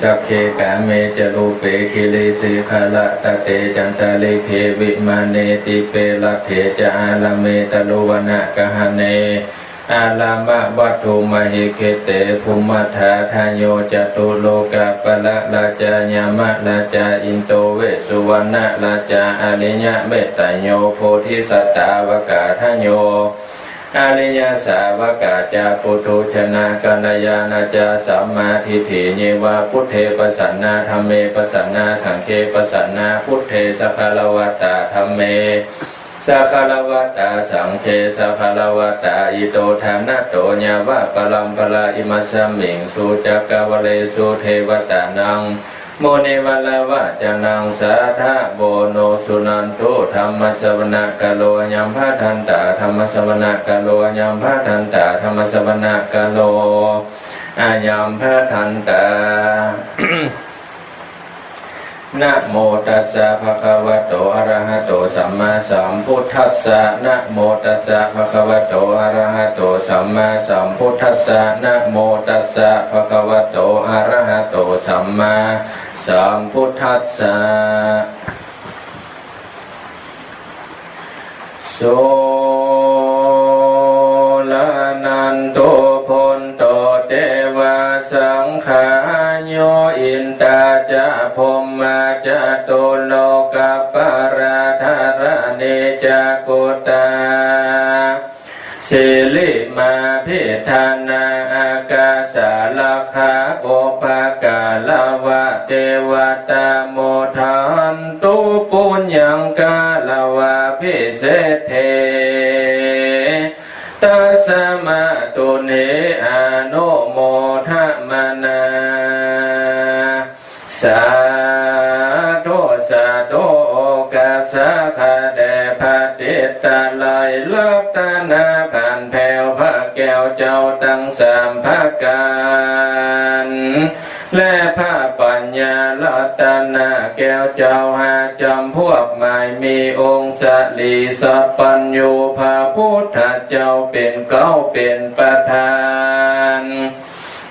สักเคกาเมจรูเปคิเลสิขละตะเตจันตะเลเควิมาเนติเปละเถจาลเมตโลวนะกหเนอาลามะวัตถุมหิเคเตภูมิธาทานโยจตุโลกาปละลาจายามะลาจาอินโตเวสุวรรณลาจาอริยะเมตตาโยโพธิสัตตาวกาทานโยอริยสาวกาจาปุถุชนะกัลยาณจาสัมมาทิฏฐิเยวาพุทเทปสันนาธัมเมปสันนาสังฆปสันนาพุทเทสัพพะละวตาธัมเมสัพพะละวตาสังฆสัพพะละวตาอิโตทานะโตญาวะปลัมปลาอิมัสสมิงสุจักกวเลสุเทวตานังโมเนวัลวะจนังสาธาโบโนสุนันตุธรรมสวนะกะโลยัมภะทันตาธรรมสวนะกะโลยัมภะทันตาธรรมสวนะกะโลอายัมภะทันตา นะโมตัสสะภะคะวะโตอะระหะโตสัมมาสัมพุทธัสสะนะโมตัสสะภะคะวะโตอะระหะโตสัมมาสัมพุทธัสสะนะโมตัสสะภะคะวะโตอะระหะโตสัมมาสัมพุทธัสสะโสลานันโตพนโตเตวะสังฆาโยอินตาจะพมมาจะตุโลกปาราธารเนจักุตาสิลิมาพิธานาอากาสาลคาโอภากาลวะเทวตาโมทันตุปุญญังกาลวะพิเศษเทตัสมะตุเนอนุโมทมนาสาธุสาธุโอกาสาคาเดพาติตาลายลักตนาผ่านแผ่วพระแก้วเจ้าตั้งสามภาการและพระปัญญาลัตนาแก้วเจ้าหาจำพวกหมายมีองค์สลีสัพปัญโยพระพุทธเจ้าเป็นเก้าเป็นประธาน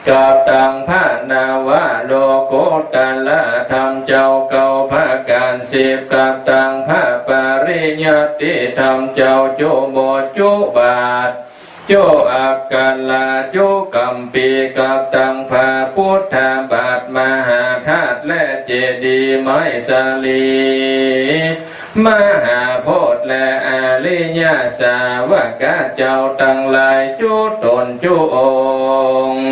กับตังพระนาวะโลโกตละธรรมเจ้าเก่าพระการสิบกับตังพระปริญญาติธรรมเจ้าจุโบจุบาทจุอักกาลาจุกัมปีกับตังพระพุทธบาทมหาธาตุและเจดีย์ไม้สาลีมหาโพธิ์และอริยสาวกเจ้าตั้งหลายจุตนจุองค์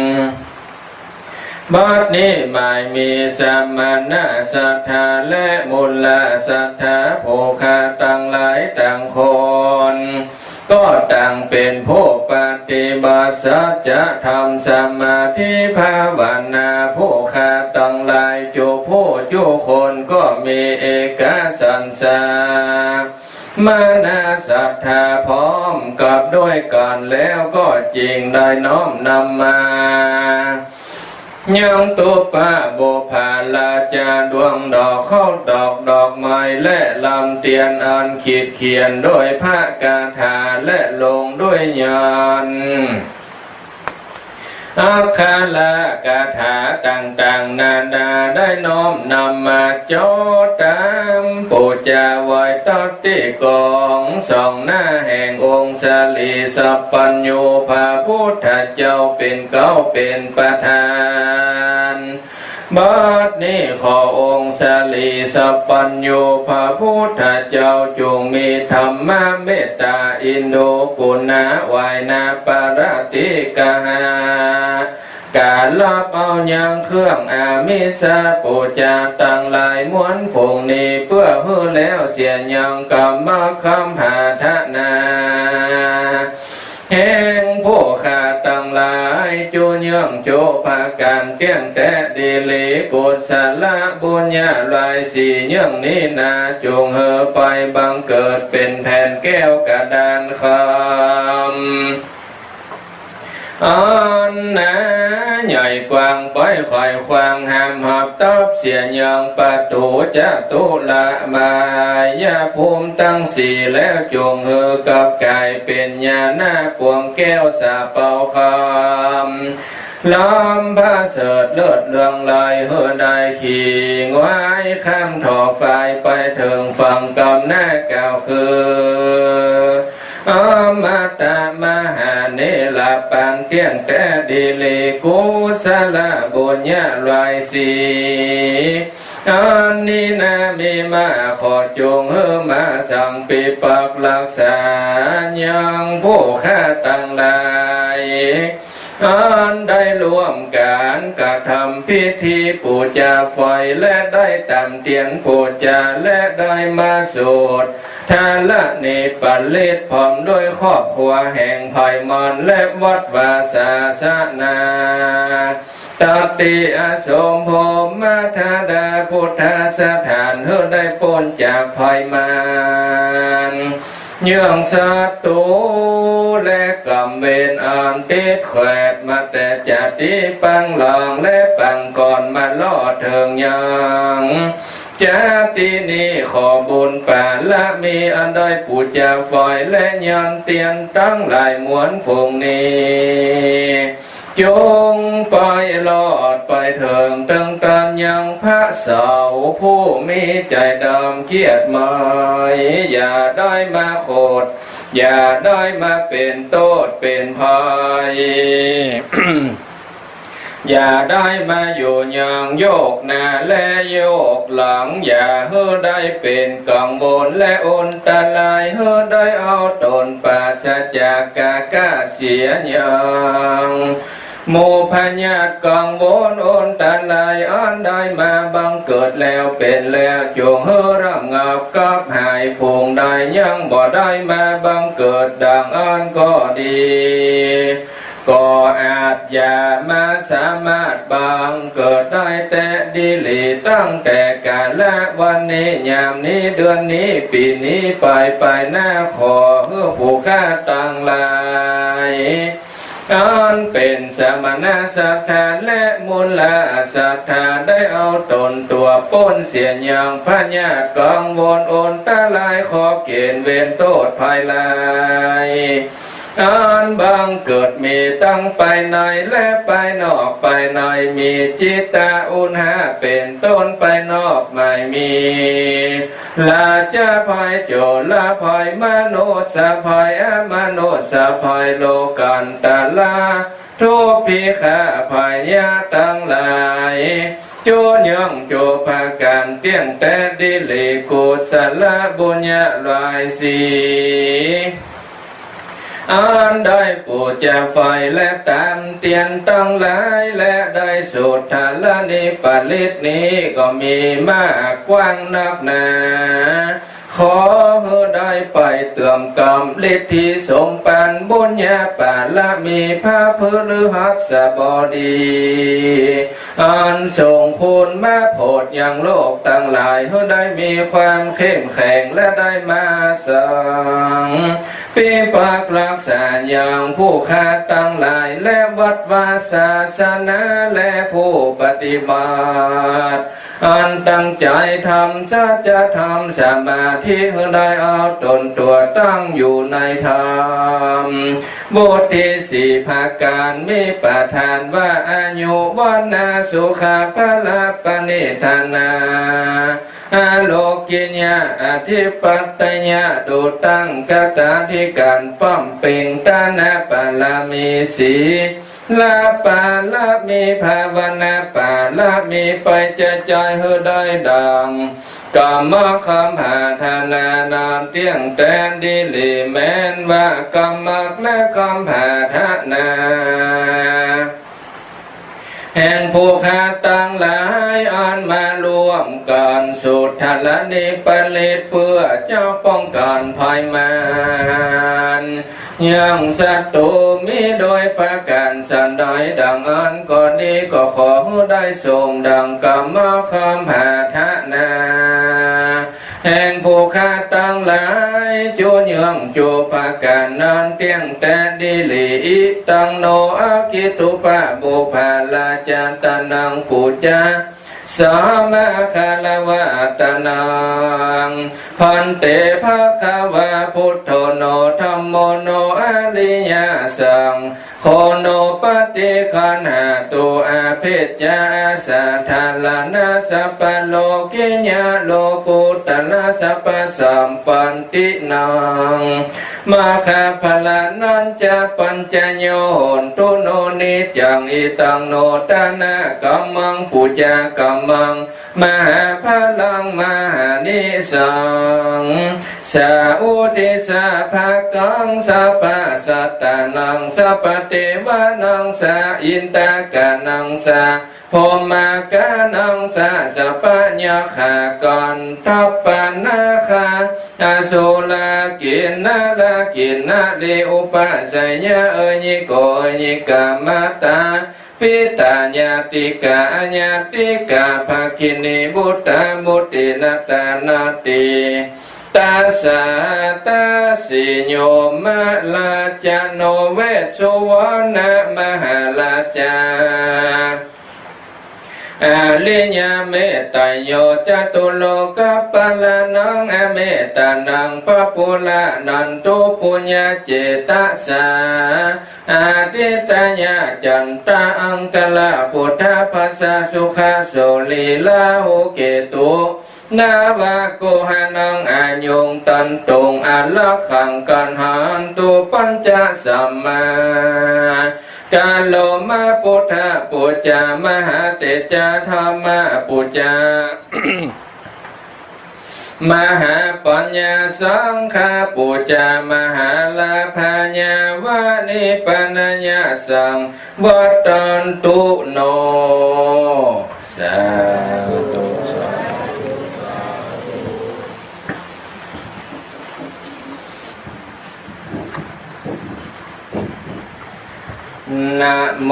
บัดนี้หมายมีสัมมานะศรัทธาและมุลศรัทธาผู้ข้าตั้งหลายตั้งคนก็ต่างเป็นผู้ปฏิบัติสัจธรรมสมาธิภาวนาผู้ข้าตั้งหลายจุผู้จุคนก็มีเอกสัญญามานะศรัทธาพร้อมกับด้วยกันแล้วก็จริงได้น้อมนำมายังตุปะโบภาลาจาดวงดอกเข้าดอกไม้และลำเตียนอันขีดเขียนด้วยพระคาถาและลงด้วยญาณอักขระคาถาต่างๆนานาได้น้อมนำมาจดตามปูจาไว้ตัดติกองสองหน้าแห่งองค์สลีสัพปัญโยพระพุทธเจ้าเป็นเก้าเป็นประธานบัดนี้ขอองค์สลีสัพปัญโยพระพุทธเจ้าจงมีธรรมเมตตาอินโดปุณณวายนาปารติกหาการรับเอายังเครื่องอามิสาปูจาตั้งหลายม้วนฝงนี้เพื่อเพื่อแล้วเสียยังกรรมคำหาทนาแห่งผู้ขาตั้งหลายจูเยื่องโจภาการเตี้ยงแต่ดีลีกุศลบุญญาลายสีเยื่องนี้นาจงเฮอไปบังเกิดเป็นแผ่นแก้วกระดานคำอันนะใหญ่กว้างไปค่อยควางหามหับตอบเสียยังประตูจะตุละมายาภูมิตั้งสี่แล้วจงเฮอกับกายเป็นญาณปวงแก้วสาเป่าคำ ล้อมผ้าเสดเลือดเลืองลายเฮือได้ขี่งวายข้ามถอไฟไปถึงฝั่งกำหน้าเก่าคืออมาตามหาเนลาปันเตียงแต่ดีลีกุศลบุญญาลายสีอันนี้นามีมาขอจงเฮมาสั่งปีปักรักษายังผู้ข้าตั้งหลายอันได้ร่วมการกระทำพิธีปูจาไฟและได้ตามเตียนปูจาและได้มาสวดทานละนิปัลลิตพร้อมด้วยครอบครัวแห่งไผ่มอนและวัดวาศาสนาตติอสมโภมาธาดาพุทธสถานเฮได้พ้นจากภัยมารเยื่องศัตรูและกำเวรอันติดแขวดมาแต่จัติปังหลองและปังก่อนมาล่อเถิงยังจาตินี้ขอบุญป่าละมีอันได้ปูจาฝอยและยันเตียนตั้งหลายมวลฝูงนี้จงไปลอดไปเถิงตั้งกันยังพระเสาผู้มีใจดำเกียรติหมายอย่าได้มาโคดอย่าได้มาเป็นโทษเป็นภัย อย่าได้มาอยู่ยังโยกหน้าและโยกหลังอย่าเฮือได้เป็นกังวลและอนตะลายเฮือได้เอาตนปราศจากกากาเสียยังโมพญาตกังวลอนตะลายอันได้มาบังเกิดแล้วเป็นแล้วจงเฮือร่ำงับกับหายฝูงใดยังบ่ได้มาบังเกิดดังอันก็ดีก็อาจอย่ามาสามารถบังเกิดได้แต่ดีหลีตั้งแต่กาลวันนี้ยามนี้เดือนนี้ปีนี้ไปหน้าขอเพื่อผู้ข้าตั้งหลายอันเป็นสมณศรัทธาและมูลศรัทธาได้เอาตนตัวป้นเสียอย่างพญากังวลอนตาลายขอเกณฑ์เวรโทษภายหลายอันบังเกิดมีตั้งไปในและไปนอกไปในมีจิตตาอุณหาเป็นต้นไปนอกไม่มีลาจะภัยโจลาภัยมโนสะภัยมโนสะภัยโลกันตาลาทุพิขาภัยยะตั้งหลายโจยังโจภาการเตี้ยงแต่ดิลิกุศลบุญญาลายสีอันได้ปูจาไฟและตามเตียนตั้งหลายและได้สุดทาลนิปลิตนี้ก็มีมากกว้างนักหนาขอเฮือได้ไปเติมกรรมฤทธิสมปันบุญญาปาละมีพระพฤหัสบดีอันส่งคุณมาโพดยังโลกตั้งหลายเฮือได้มีความเข้มแข็งและได้มาสังปีปักรักษาอย่างผู้ข้าตั้งหลายและวัดวาศาสนาและผู้ปฏิบัติอันตั้งใจทำสัจธรรมสมาธิให้ได้เอาตนตัวตั้งอยู่ในธรรมบุตรที่สี่ภาการมีประทานว่าอายุวันนาสุขาภละปณิธานาอาโลกิญญาอธิปัตตญาดูตั้งกตาธิการป้อมเป่งตานาปาลามีสีลาปาลามีภาวนาปาลามีไปจะใจเฮได้ดังกรรมคำหาธานานามเตียงแตนดิลิแม้นว่ากรรมและคำหาธนาแห่งผู้ข้าตั้งหลายอันมารวมกันสุดทลนิปลิตเพื่อเจ้าป้องกันภัยมารยังศัตรูมีโดยประการสันใดดังอันก็ดีก็ขอได้ทรงดังกรรมคำหาธนาแห่งผู้ข้าตั้งหลายจูยังจูประการนั้นเตียงแต่ดิลิอิตังโนอากิตุปะบุภาลาจันตนังปูจาสามาคาลาวะตนังพันเตภะคะวะพุทโธโนธัมโมโนอริยสัง โคโนปฏิคันหาตุอาภิจาสัทธาลานาสัพพโลกิญญาโลกุตละสัพพสัมปันตินังมาคาภลานันจะปัญจโยโหนตุโนนิจังอิตังโนตนะกัมมังปุจากัมมังมหาพลังมหานิสังสาอุติสาภากังสัพพสัตตานังสัพพเทวานังสาอินตากานังสาโพมากานังสาสัพพญาขากรทัปปนาคาอสุลากินาลากินาลิอุปสัยญาเอญิโกเอญิกามาตาปิตาญาติกาญาติกาภาคินีบุตตามุตินาตานาติตาสาตาสิโยมะลาจโนเวสุวรรณมหาลาจาอลิญาเมตตาโยจตุโลกปัลลานังอเมตตานังปะปุละนันตุปุญญาเจตสาอาทิตญาจันตาอังกลาพุทธภัสสะสุขโสลีลาหุเกตุนาวาโกหานังอายุงตันตุงอาลักขังกันหันตุปัญจสัมมากาโลมาพุทธปุจจามหาเตจาธรรมปุจจามหาปัญญาสังฆปุจจามหาลาภญาวานิปัญญาสังวัตตันตุโนสาธุนะโม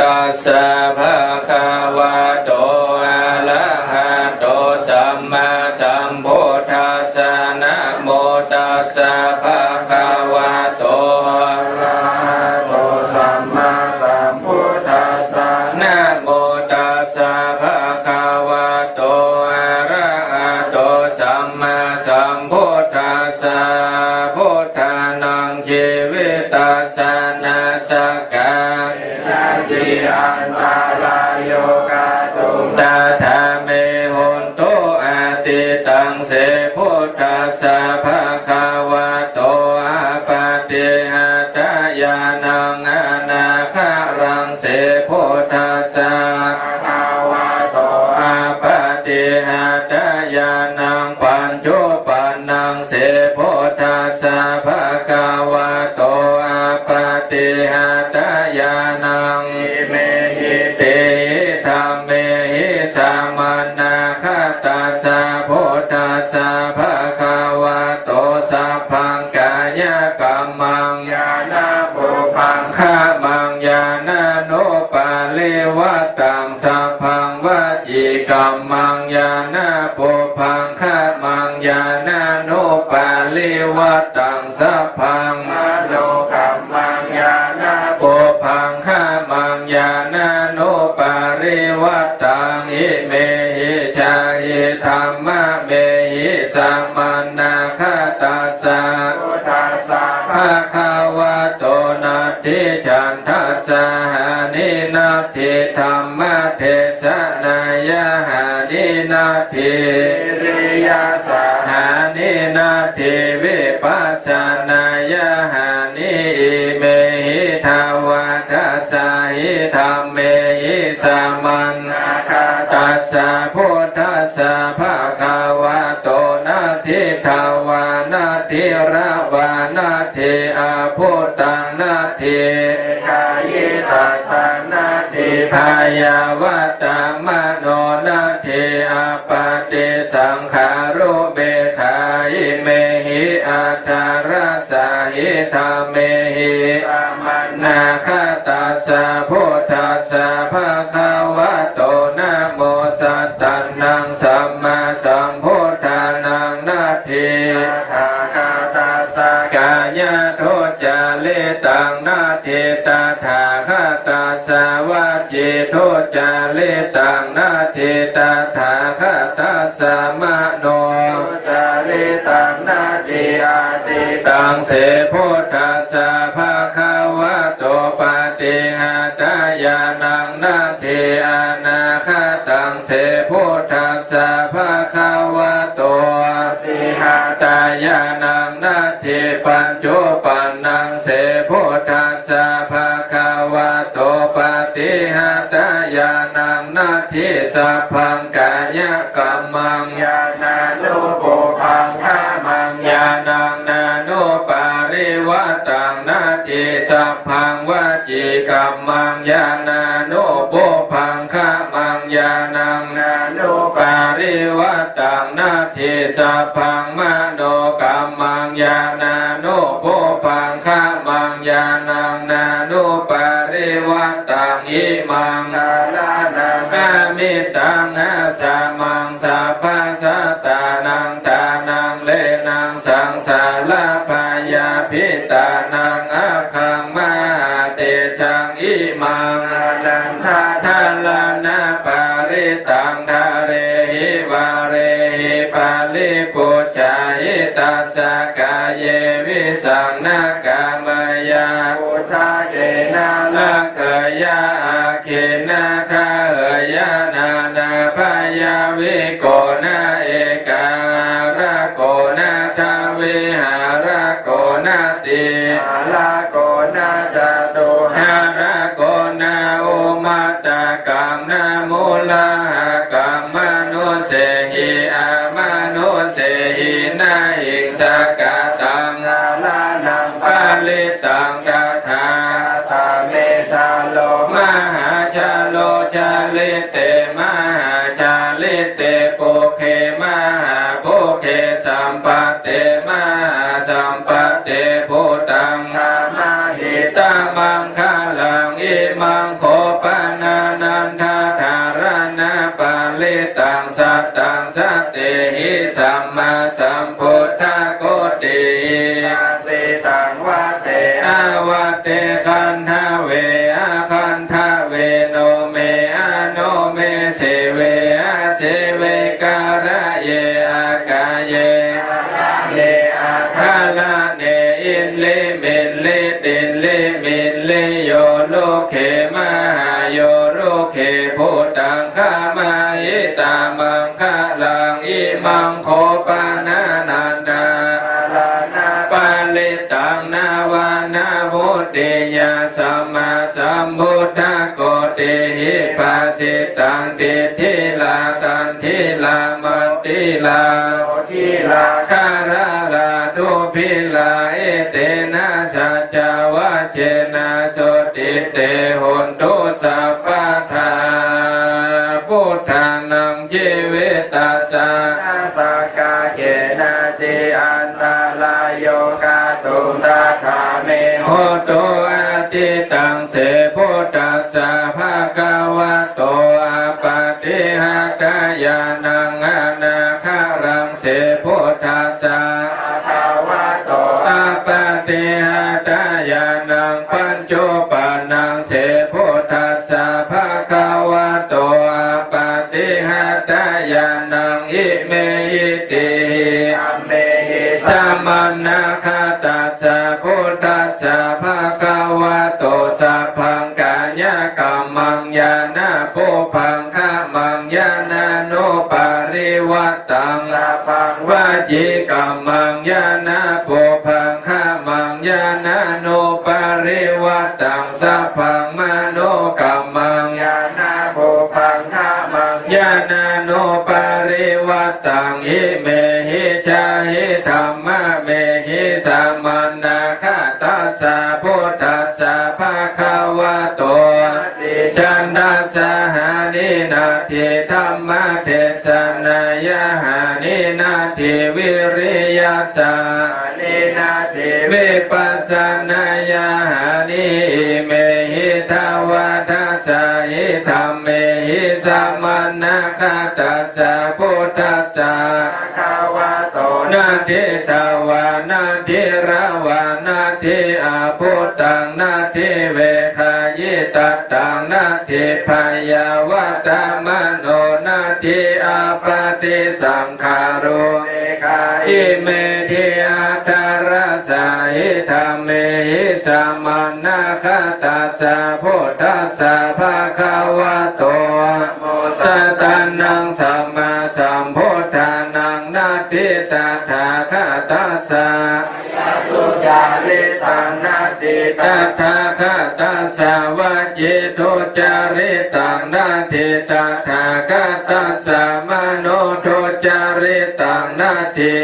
ตัสสะภะคะวะโตอะระหะโตสัมมาสัมพุทธัสสะนะโมตัสสะภะคะวะโตอะระหะโตสัมมาสัมพุทธัสสะนะโมตัสสะภะคะวะโตอะระหะโตสัมมาสัมพุทธัสสะพุทธานังชีวิตัสสะนาสกาสิอันตารายโยกาตุตาธาเมหุนโตอาติตังเสพุทธัสสะภะคะวะโตอาปาติหัตถยานังอนาคารังเสพุทธัสสะภะคะวะโตอาปาติหัตถยานังปัญจุปันนังเสพุทธัสสะภะคะวะโตอาปาติหัตถยานังเมหิเตธรรมเมหิสัมมานาคตัสสะพุทธัสสะภะคะวะโตสัพพังกายกัมมังญาณปุพังขะมังญาณโนปาลิวัตตังสัพพังวจีกัมมังญาณปุพังขะมังญาณโนปาลิวัตตังสัพพังมโนกัมมังญาณปุพังขะมังญาณโนปาริวัตตังอิเมหิชาหิธรรมะเมหิสัมมานาคตัสสะพุทธัสสะภะคะวะโตนะติฉันทัสสะหานินาทิธรรมะเทศนายะหานินาทิริยาสะหานินาทิวิปัสสนายะหานิอิเมหิทาวาทัสสะหิธรรมเมหิสัมมานาคตัสสะพุทธัสสะภะคะวะโตนะทิทาวานาทิระวานาทิอาพุตตังนาทิกายิตัตตังนาทิพายาวตามโนนาทิอาปาติสังขารุเบขายิเมหิอัตตารสาหิธรรมเมหิสัมมานาคตัสสะพุทธัสสะภะคะวะโตนะโมสัตตันนังสัมมาสัมพุทธานังนาทิทาคาตัสสะกายะโทจาลิตังนาทิตาถาคาตัสสะวาจิโทจาลิตังนาทิตาถาคาตัสสะมโนจาลิตังนาทิอาติตังเสพุทธัสสะภะคะวะโตปา พุทธัสสะภะคะวะโตอะติหะตายานังนาทิปัญจุปันนังเสพุทธัสสะภะคะวะโตปฏิหะตายานังนาทิสัพพังกายกัมมังญาณานุปุพังฆามังญาณังนานุปาริวัตังนาทิสัพพังวจีกัมมังญาณานุปุพังฆามังญาณังนานุปาริวัตังนาทิสัพพังมโนกัมมังญาณานุปุพังฆามังญาณังนานุปาริวัตังอิมังนาลานังอามิตังอาสามังสัพพะสัตตานังตานังเลนังสังสารพายาพิตานังอาคังมาเตชังอิมังนันทาทาลานาปาริตังทาเรหิวาเรหิปาลิปุจจาหิตัสสะกายเยวิสังนากามายาพุทธาเกนะละเกยะอาเกนะคาเอยะนานาพายาวิโกนะเอการะโกนะทาวิหาระโกนะติหาระโกนะจตุหาระโกนะอุมาตะกังนะมูลากังมนุเสหิอามนุเสหินาหิงสกตังนาลานังปาลิตังกถาตาเมสาโลมหาชาโลชาลิเตมหาชาลิเตปุเคมหาปุเคสัมปะเตมหาสัมปะเตพุตังธรรมหิตามังคลังอิมังโคปนานันทาธารณะปาลิตังสัตตังสัตเตหิสัมมาสัมพุทธโกติอาสิตังวะเตอาวะเตคันทเวอาคันทเวโนเมอาโนเมเสเวอาเสเวการะเยอากาเยเนอาคาลาเนอินลิมินลิตินลิมินลิโยโลเคมหาโยโลเคพุตังคามาอิตามังคลังอิมังโคปานานันดาลานาปาลิตังนาวานามุติยาสัมมาสัมพุทธโกติหิปัสสิตังติทิลาตันทิลามันติลาโอทิลาคาราลาตุพิลาเอเตนะสัจจวะเจนะโสติเตหุนตุสัพพะทาพุทธานังชีวิตัสสะนาสกาเกนะจิอันตรายโยกาตุตาคาเมโหตุอาติตังเสพุทธัสสะภะคะวะโตอะปะติหะกายานังอนาคารังเสพุทธัสสะภะคะวะโตอะปะติหะตายานังปัญจุปันนังเสพุทธัสสะภะคะวะโตอะปะติหะตายานังอิเมหิติอัมเมหิสัมมานาคาตัสสะพุทธัสสะภะคะวะโตสัพพังกายกัมมังญาณปุพังฆามังญาณานุปาริวัตตังสัพพังวจีกัมมังญาณปุพังฆามังญาณานุปาริวัตตังสัพพังมโนกัมมังญาณปุพังฆามังญาณานุปาริวัตตังอิเมหิชาหิธรรมะเมหิสัมมานาคาตัสสะพุทธัสสะภะคะวะโตชันดัสสะหานินาทิธัมมะเทศนายะหานินาทิวิริยะสานินาทิวิปัสสนายะหานิเมหิทาวาทัสสะหิธรรมเมหิสัมมานาคาตัสสะพุทธัสสะภะคะวะโตนาทิทาวานาทิราวานาทิอาพุตตังนาทิเวคายิตัตตังนาทิพยาวตามโนนา ทิอาปติสังขารุอิเมทิอัตตรสาหิธรรมเมหิสัมมานาคตัสสะพุทธัสสะภะคะวะโตสัตตานังสัมมาสัมพุทธานังนาทิตถาคตัสสะตุจาริตังนาทิตถาคตัสสะวะจิตุจาริตังนาทิตถาคตัสสะมโนทุจาริตังนาทิ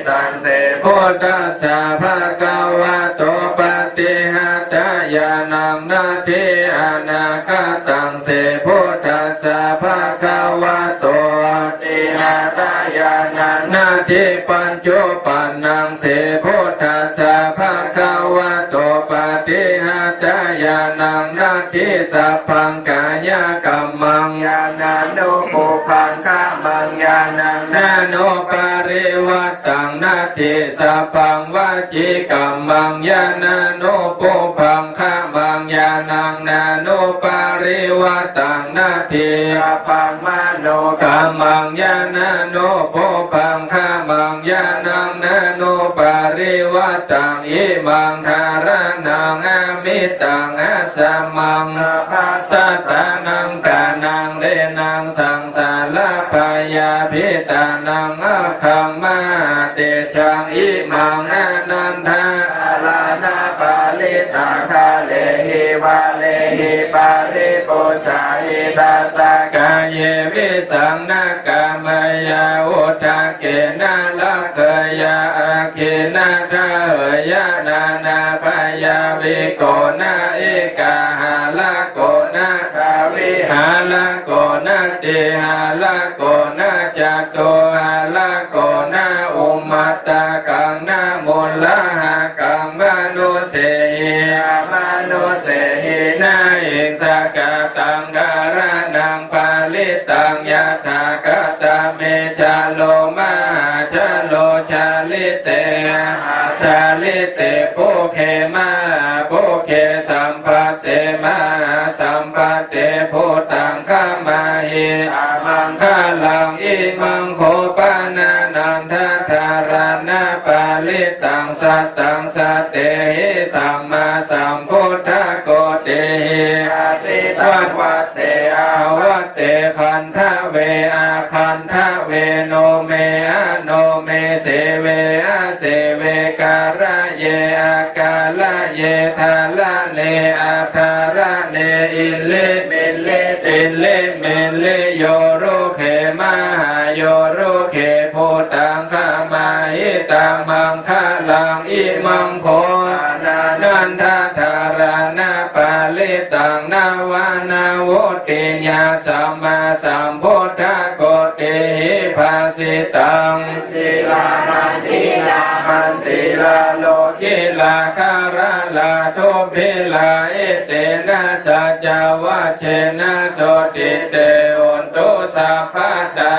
ตังเสพุทธัสสะภะคะวะโตปฏิหัตถญาณังนาทิอนาคตังเสพุทธัสสะภะคะวะโตปฏิหัตถญาณังนาทิปัญจุปันนังเสพุทธัสสะภะคะวะโตปฏิหัตถญาณังนาทิสัพพังกายกัมมังญาณานุปุพังคะมังญาณังนาโนปาริวัตตังนาทิสัพพังวจีกัมมังญาณานุปุพังคะมังญาณังนาโนปาริวัตตังนาทิสัพพังมโนกัมมังญาณานุปุพังคะมังญาณังนาโนปาริวัตตังอิมังธารนังอามิตังอาสัมมังสัตตานังกานังเดนังสังสารพยาภิตานังอาคังมาเตชังอิมังอนันทาลานาปาลิตังทะเลหิวาเลหิปาริปุชาหิตาสกายเยวิสังนากามายาอุทาเกนะละเคยาอาคินาทาเหยานานาปยาวิโกนาเอกาหาละโกนาคาวิหาละโกนาติหาละโกนาจัตโตหาละโกนาอุมมัตตะกังนามุลละหะกังมนุเสหิมนุเสหินาอิสกตังการนังปาลิตังยะถากตาเมชาโลมาชาโลชาลิเตชาลิเตปุเคมาปุเคสัมปเตมาสัมปเตพุตังขมาหิอามังคลังอิมังโคปานานันทธารณะปาลิตังสัตตังสเตหิสัมมาสัมพุทธโกเตหิอาสิตังวัตเตอาวัตเตคันทะเวอาคันทะเวโนเมอะโนเมเสเวอะเสเวการะเยอากาละเยทาละเนอาทาระเนอิเลเมเลติเลเมเลโยโรเขมาโยโรเขโพตังขามาหิตังมังคะลังอิมังโคนันทธารณะปาลิตังนาวานาวุติญาสัมมาสัมพุทธโกติหิภาสิตังติลามันติลามันติลาโลกิลาคาราลาโทพิลาเอเตนะสัจวะเชนะโสติเตอุนตุสัพพตา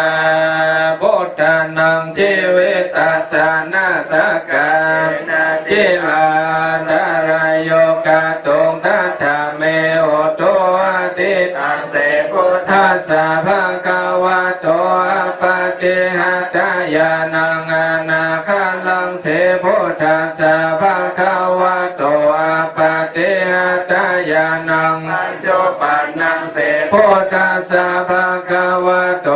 พุทธานังชีวิตัสสานาสกาจิลาดารายโยกาตุงทัตถาเมโอโตอาติตังเสพุทธัสสะภะคะวะโตปฏิหัตถญาณังอนาคาลังเสพุทธัสสะภะคะวะโตปฏิหัตถญาณังปัญจุปันนังเสพุทธัสสะภะคะวะโต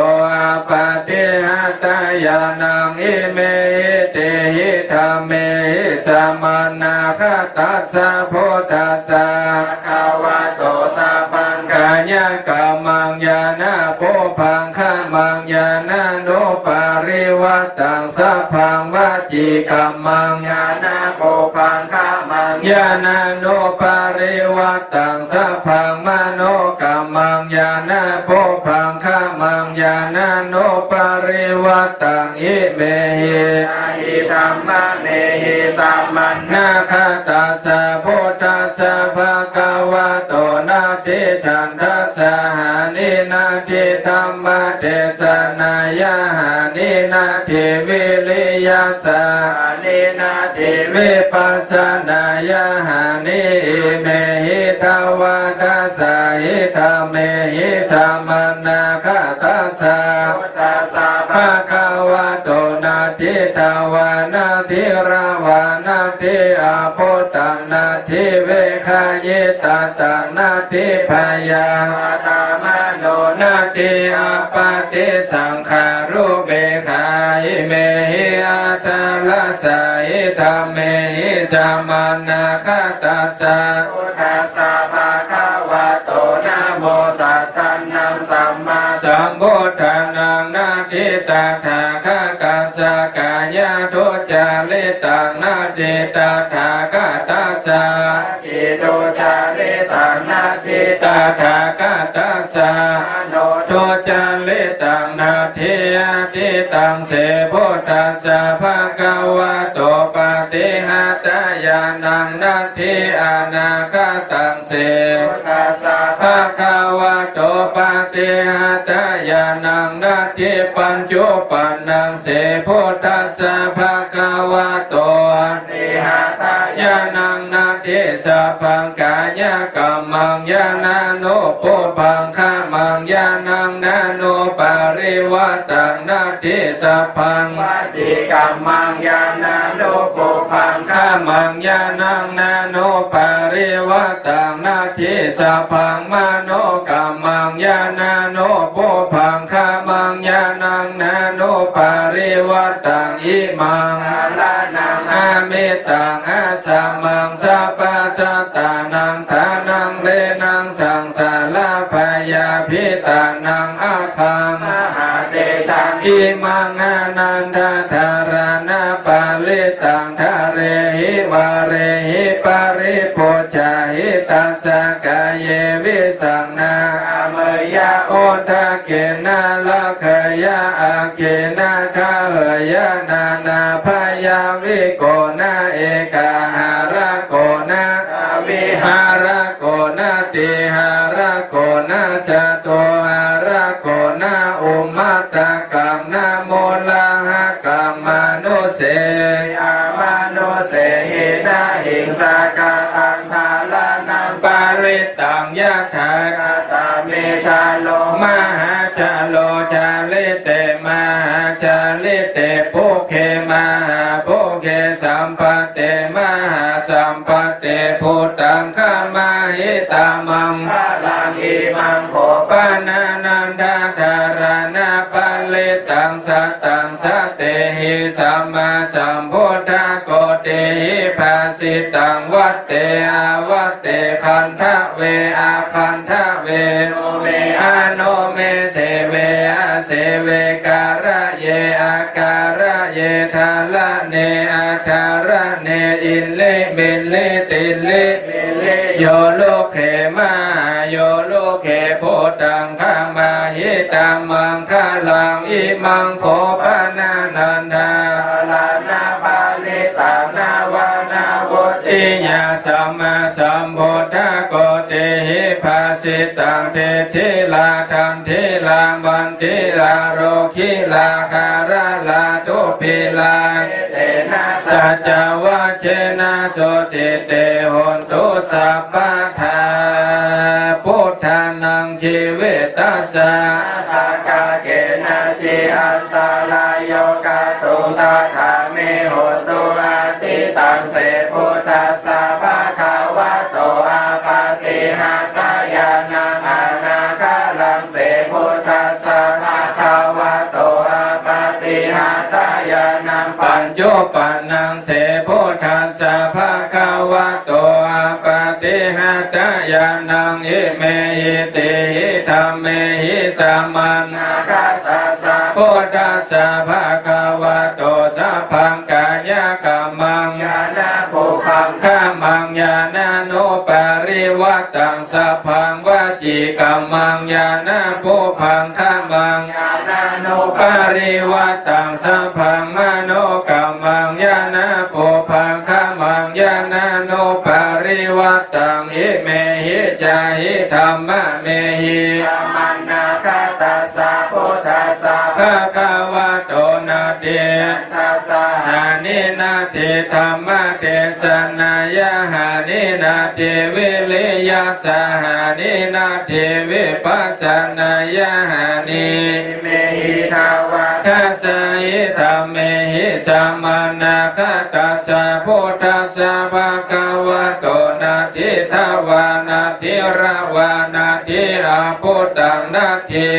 ปฏิหัตถญาณังอิเมหิติหิธรรมเมหิสัมมานาคตัสสะพุทธัสสะภะคะวะโตสัพพังกายกัมมังญาณะปุพังคะมังญาณะโนปาริวัตตังสัพพังวจีกัมมังญาณะปุพังคะมังญาณะโนปาริวัตตังสัพพังมโนกัมมังญาณะปุพังคะมังญาณะโนปาริวัตตังอิเมหิหิธัมมะเมหิสัมมันนาคตัสสะพุทธัสสะภะคะวะโตนาทิฉันทัสสะหานินาทิธัมมะเทศนายะหานินาทิวิริยาสานินาทิวิปัสสนายะหานิอิเมหิทวาทัสสะหิธรรมเมหิสัมมานาคตัส ภะคะวะโตนาทิตาวานาทิราวานาทิอาโพตังนาทิเวคายตาตังนาทิพยาตามโนนาทิอาปาติสังขารุเบขายเมหิอาตาลาสายธรรมเมหิสัมมานาคตัสสะพุทธัสสะภะคะวะโตนะโมสัตตันนังสัมมาสัมพุทธังนังนาทิตาถาคตัสสะกายาทุจาริตังนาทิตาถาคตัสสะจิตุจาริตังนาทิตาถาคตัสสะโนทุจาริตังนาทิอาทิตังเสพุทธัสสะภะคะวะโตปะติหัตถยานังนาทิอานาคตังเสพุทธัสสะภะคะวะโตปะติหัตถยานังนาทิปัญจุปันนังเสพุทธัสสะภะคะวะโตอะติหัตถยานังนาทิสัพพังกายกัมมังยานาโนปุพังฆามังยานังนาโนปาริวัตังนาทิสัพพังวาจิกัมมังยานาโนปุพังฆามังยานังนาโนปาริวัตังนาทิสัพพังมโนกัมมังยานาโนปุพังฆามังยานังนาโนปาริวัตังอิมังอาลานังอามิตังอาสามังสัพพะสัตตานังทานังเลนังสังสาราพยาพิตานังอาคังมหาเตชังอิมังอานันทธารณะปาลิตังทะเรหิวาเรหิปาริโพชาหิตัสสะกายเยวิสังนาเมยะโอทะเกนะละขยะอาเกนะคาเหยะนานาพยาวิโกนะเอกาหาระโกนะวิหารโกนะติหารโกนะจตุหารโกนะอุมัตตกังนะโมลังกัมมนุเสยามนุเสหินะหิงสากาตังทาลานังปาริตังยะถากตาเมชาโลมหาชาโลชาลิเตมหาชาลิเตปุเคมหาปุเคสัมปเตมหาสัมปเตพุทธังขามาหิตามังพลังอิมังโภปนานันทธารณะปาลิตังสัตตังสัตเตหิสัมมาสัมพุทธโกเตหิภาสิตังวัตเตอาวัตเตคันทะเวอาคันทะเวโนเมอาโนเมเสเวอาเสเวการะเยอาการะเยทาละเนอาทาระเนอินเลเมนเลตินเลโยโลเขมาโยโลเขโพตังขามาหิตามังคาลังอิมังโภปนานันทาลานาปาลิตังนาวานาวุติญาสัมมาสัมพุทธโกเตหิภาสิตังเทธิลาทังทิลาบันทิลาโรคิลาคาราลาตุปิลาเตนะสัจวะเชนะโสติเตหนตุสัพพะทาพุทธานังชีวิตัสสะสากาเกนะจิอันตรายโยกาตุตาธามิโหตุอาติตังเสพุทธัสสะภะคะวะโตอาปาติหัตถยานังอานาคาลังเสพุทธัสสะภะคะวะโตอาปาติหัตถยานังปัญจุปันนังเสพุทธัสสะภะคะวะโตอาปาติหัตถยานังอิเมหิติหิธัมเมหิสัมมานาคตัสสะพุทธัสสะภะคะวะโตสัพพังกายกัมมังญาณปุพังฆามังญาณโนปาริวัตตังสัพพังวจีกัมมังญาณปุพังฆามังญาณโนปาริวัตตังสัพพังมโนกัมมังญาณปุพังฆามังญาณโนปาริวัตตังอิเมหิจาหิธัมมะเมหิสัมมานาคตัสสะพุทธัสสะภะคะวะโตนะเตทัสสะหานินาเตธัมมะเทศนายะหานินาเตวิริยะสหานินาเตวิปัสสนายะหานิเมหิทาวา ทัสสะหิธัมเมหิสัมมานาคตัสสะพุทธัสสะภะคะวะโตนะทิทวานะทิระวานะทิอาพุทธังนะทิ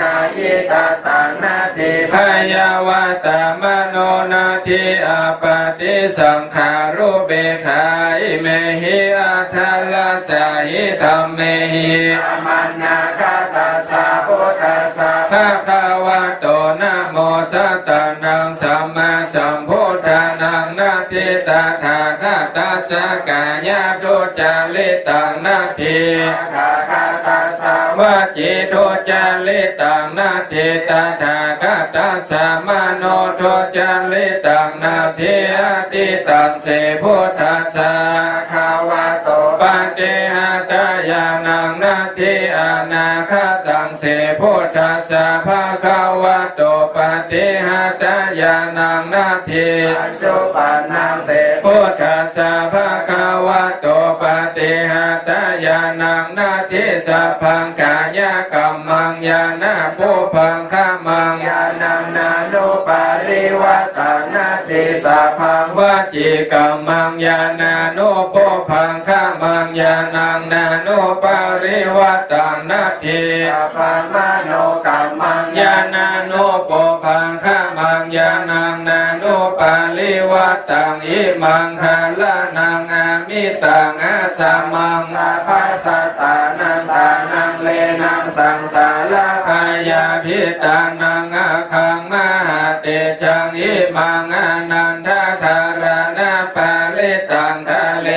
กายิตตังนะทิพยาวตามโนนะทิอาปาติสังขารุเบขาอิเมหิอัทธัลลัสสะหิธัมเมหิสัมมานาคตัสสะพุทธัสสะภะคะวะโตนะโมสัตตานังสัมมาสัมพุทธานังนาทิตถาคตัสสะกายาทุจาริตังนาทิตถาคตัสสะวจีทุจาริตังนาทิตถาคตัสสะมโนทุจาริตังนาทิอติตังเสพุทธัสสะภะคะวะโตปฏิหะตายานังนาทิอนาคตังเสพุทธัสสะภะคะวะโตปฏิหะตายานังนาทิปัจจุปันนังเสพุทธัสสะภะคะวะโตปฏิหะตายานังนาทิสัพพังกายกัมมังญาณปุพังคะมังญาณังนานุปาริวัตนาทิสัพพังวจีกัมมังญาณานุปุพังคะมังญาณังนานุปาริวัตนาทิสัพพังมโนกัมมังญาณานุปุพังคะมังญาณังนานุปาริวัตังอิมังคลานังอามิตังอาสามังสัพพสัตตานังตานังเลนังสังสารพายาพิตานังอาคังมหาเตจังอิมังอนันทธารณปาลิตังทะเล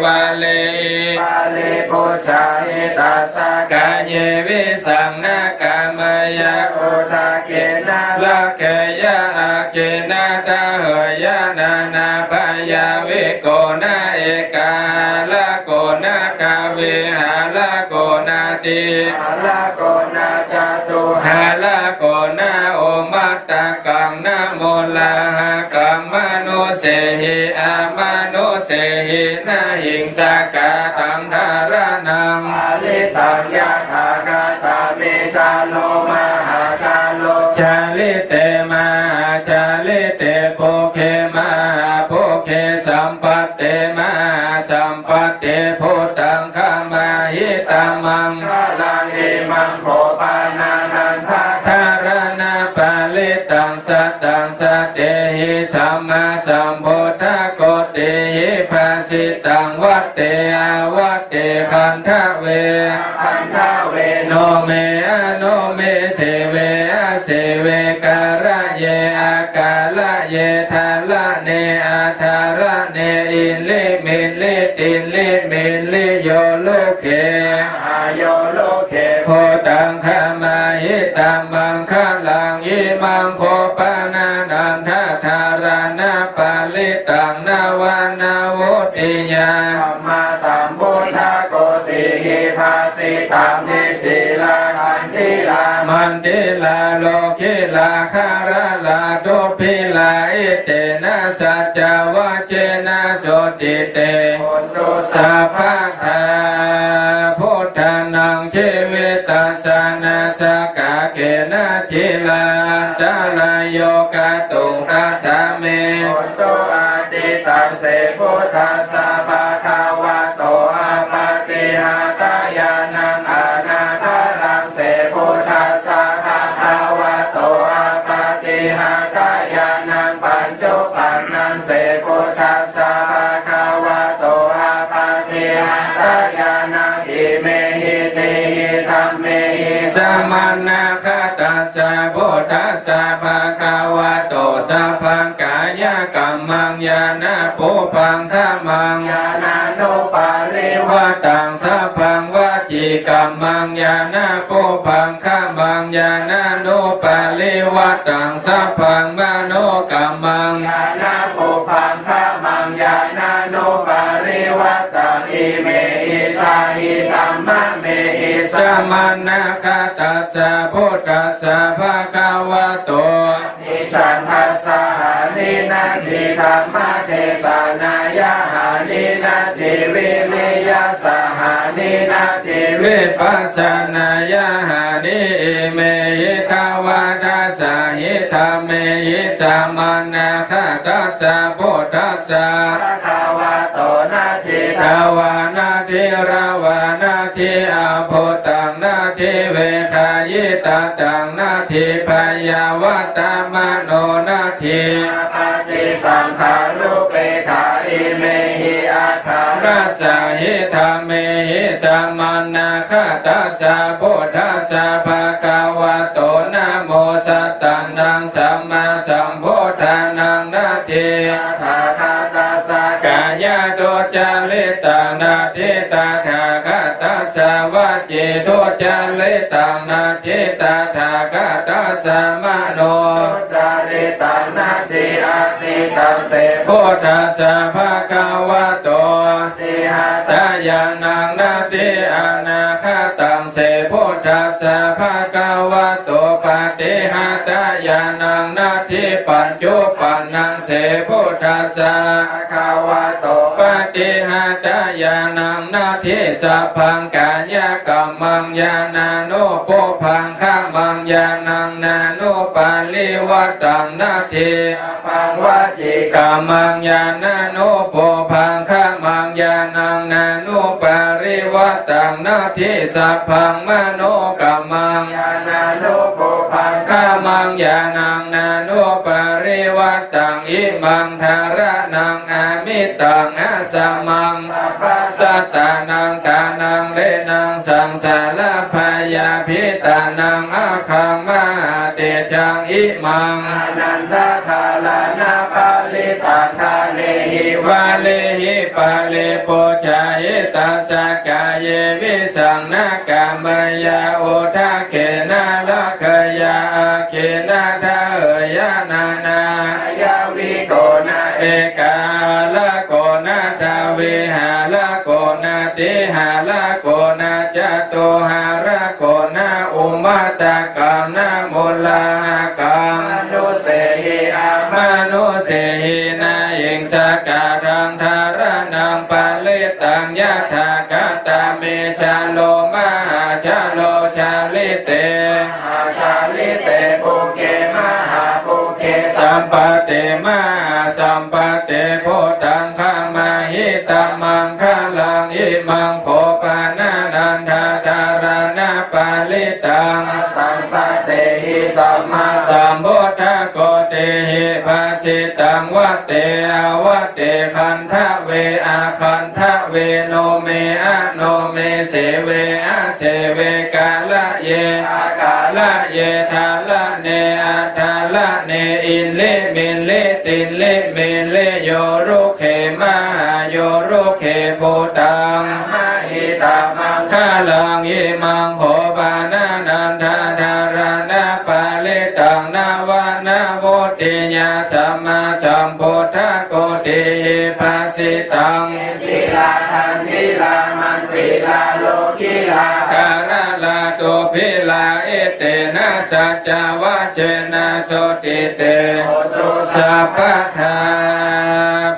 วะเลปาลิปุชาหิตัสสะกายเยวิสังนากามายะอุทาเกนะละเกยะอาเกนะตาเหยะนานาพายาวิโกนะเอกาละโกนะกาเวหาละโกนาติหาละโกนาจตุหาละโกนาโอมัตตะกังนะโมลาหะกัมมโนเสหิอามโนเสหินาหิงสากาตังทารนังอาลิตังยะถากาตามิชาโลมหาชาโลชาลิเตมาชาลิเตโพเคมาโพเคสัมปัตเตมาสัมปัตเตโพตังขามาหิตังมังคลังอิมังโคปานานันทาธารณปาลิตังสัตตังสัตเตหิสัมมาสัมพุทธโกติหิภาสิตังวัตเตอาวัตเตขันธเวขันธเวโนเมอโนเมเสเวอาเสเวการะเยอากาละเยทาละเนอาทาระเนอินลิมินลิตินลิมินลิโยโลเกอาโยโลเกโพตังขามาหิตังมังคะลังอิมังโคปานานันทธารณปาลิตังนาวานาวุติญาสัมมาสัมพุทธโกติหิภาสิตังทิฏฐิลาคันธิลามันติลาโลคิลาคาระลาตุพิลาอิเตนะสัจจวะเจนะโสติเตปุตตุสัพพะทาพุทธานังชีวิตัสสะนาสกะเกนะจิลาตาลายโยกะตุงคัตถะเมปุตตุอาติตังเสพุทธัสสะภะคะวะโตอะปะติหะตายานังอนาถารังเสพุทธัสสะภะคะวะโตอะปะติหะตายานังปัญจุปันนังเสพุทธัสสะภะคะวะโตอะปะติหะตายานังอิเมหิติหิธัมเมหิสัมมานาคตัสสะพุทธัสสะภะคะวะโตสัพพังกายกัมมังญาณปุพังคะมังญาณานุปาริวัตังสัพพังวจีกัมมังญาณปุพังคะมังญาณานุปาริวัตังสัพพังมโนกัมมังญาณปุพังคะมังญาณานุปาริวัตังอิเมหิสาหิธัมมะเมหิสัมมานาคตัสสะพุทธัสสะภะคะวะโตทิฉันทัสสะหานินาทิธรรมเทศนายะหานินาทิวิริยสหานิ นาทีวิปัสสนายาหานิอิเมหิทาวาทัสสะหิธรรมเมหิสัมมานาคาตัสสะพุทธัสสะภะคะวะโตนาทีทาวานาทิราวานาทิอาโพตังนาทิเวคายิตาตังนาทิพยาวัตตมโนนาทิปฏิสังขารุเปขาอิเมหิอาคารัสสะหิธรรมเมหิสัมมานาคาตัสสะพุทธัสสะภะคะวะโตนะโมสัตตังนังสัมมาสัมพุทธานังนาทิตถาคตัสสะกายะโตจาริตังนาทิตถาคตัสสะวาจิโตจาริตังนาทิตถาคตัสสะมโนจาริตังนาทิอาติตังเสพุทธัสสะภะคะวะโตติหะตายานังนาทิอนาคตังเสพุทธัสสะภะคะวะโตปฏิหะตายานังนาทิปัญจุปันนังเสพุทธัสสะภะคะวะโตปฏิหะตายานังนาทิสัพพังกายกัมมังญาณานุปุพังขมังญาณังนานุปาลิวัตตังนาทิปังวจิกัมมังญาณานุปุพังขมังญาณังนานุปาริวัตตังนาทิสัพพังมโนกัมมังญาณานุปุพังขมังญาณังนานุปาริวัตตังอิมังทาระนังอามิตังอาสมังสัตตานังตานังเลนังสังสารพยาพิตานังอาคังมาเตจังอิมังอนันตคาลานาปาลิตังทาเลหิวาเลหิปาเลโปชายตัสสะกายเยวิสังนากามยาโอทาเกนาละขยาเกนาทาเอยานานายาวิโกนาเอกาละโกนาทาเวหาละโกนาติหาละโกนาจโตหาระโกนาอุมาตะกังนามุลากังมนุเสหิอามนุเสหินาเองสกาทังทารนังปาลิตังยะถากตาเมชาโลมาชาโลชาลิเตชาลิเตปุเกมหาปุเกสัมปเตมาสัมปเตโพตังขามาหิตามังคลังอิมังโคปานานันทาธารณาปาลิตังสังสเตหิสัมมาสัมพุทธโกเตหิภาสิตังวัตเตอวัตเตคันทะเวอาคันทะเวโนเมอะโนเมเสเวอะเสเวกาละเยกาละเยทาละเนอะทาละเนอินเลมินเลตินเลมินเลโยรุเขมาโยรุเขโพตังมหิตามังคาลังอิมังโหปานานันทาธารณาปาลิตังนาวานาโวติญาสัมมาสัมพุทธโกติภาสิตังทิลาทันทิลามันติลาโลกิลาคาราลาโตพิลาเอเตนะสัจจวะเจนะโสติเตสัพพทา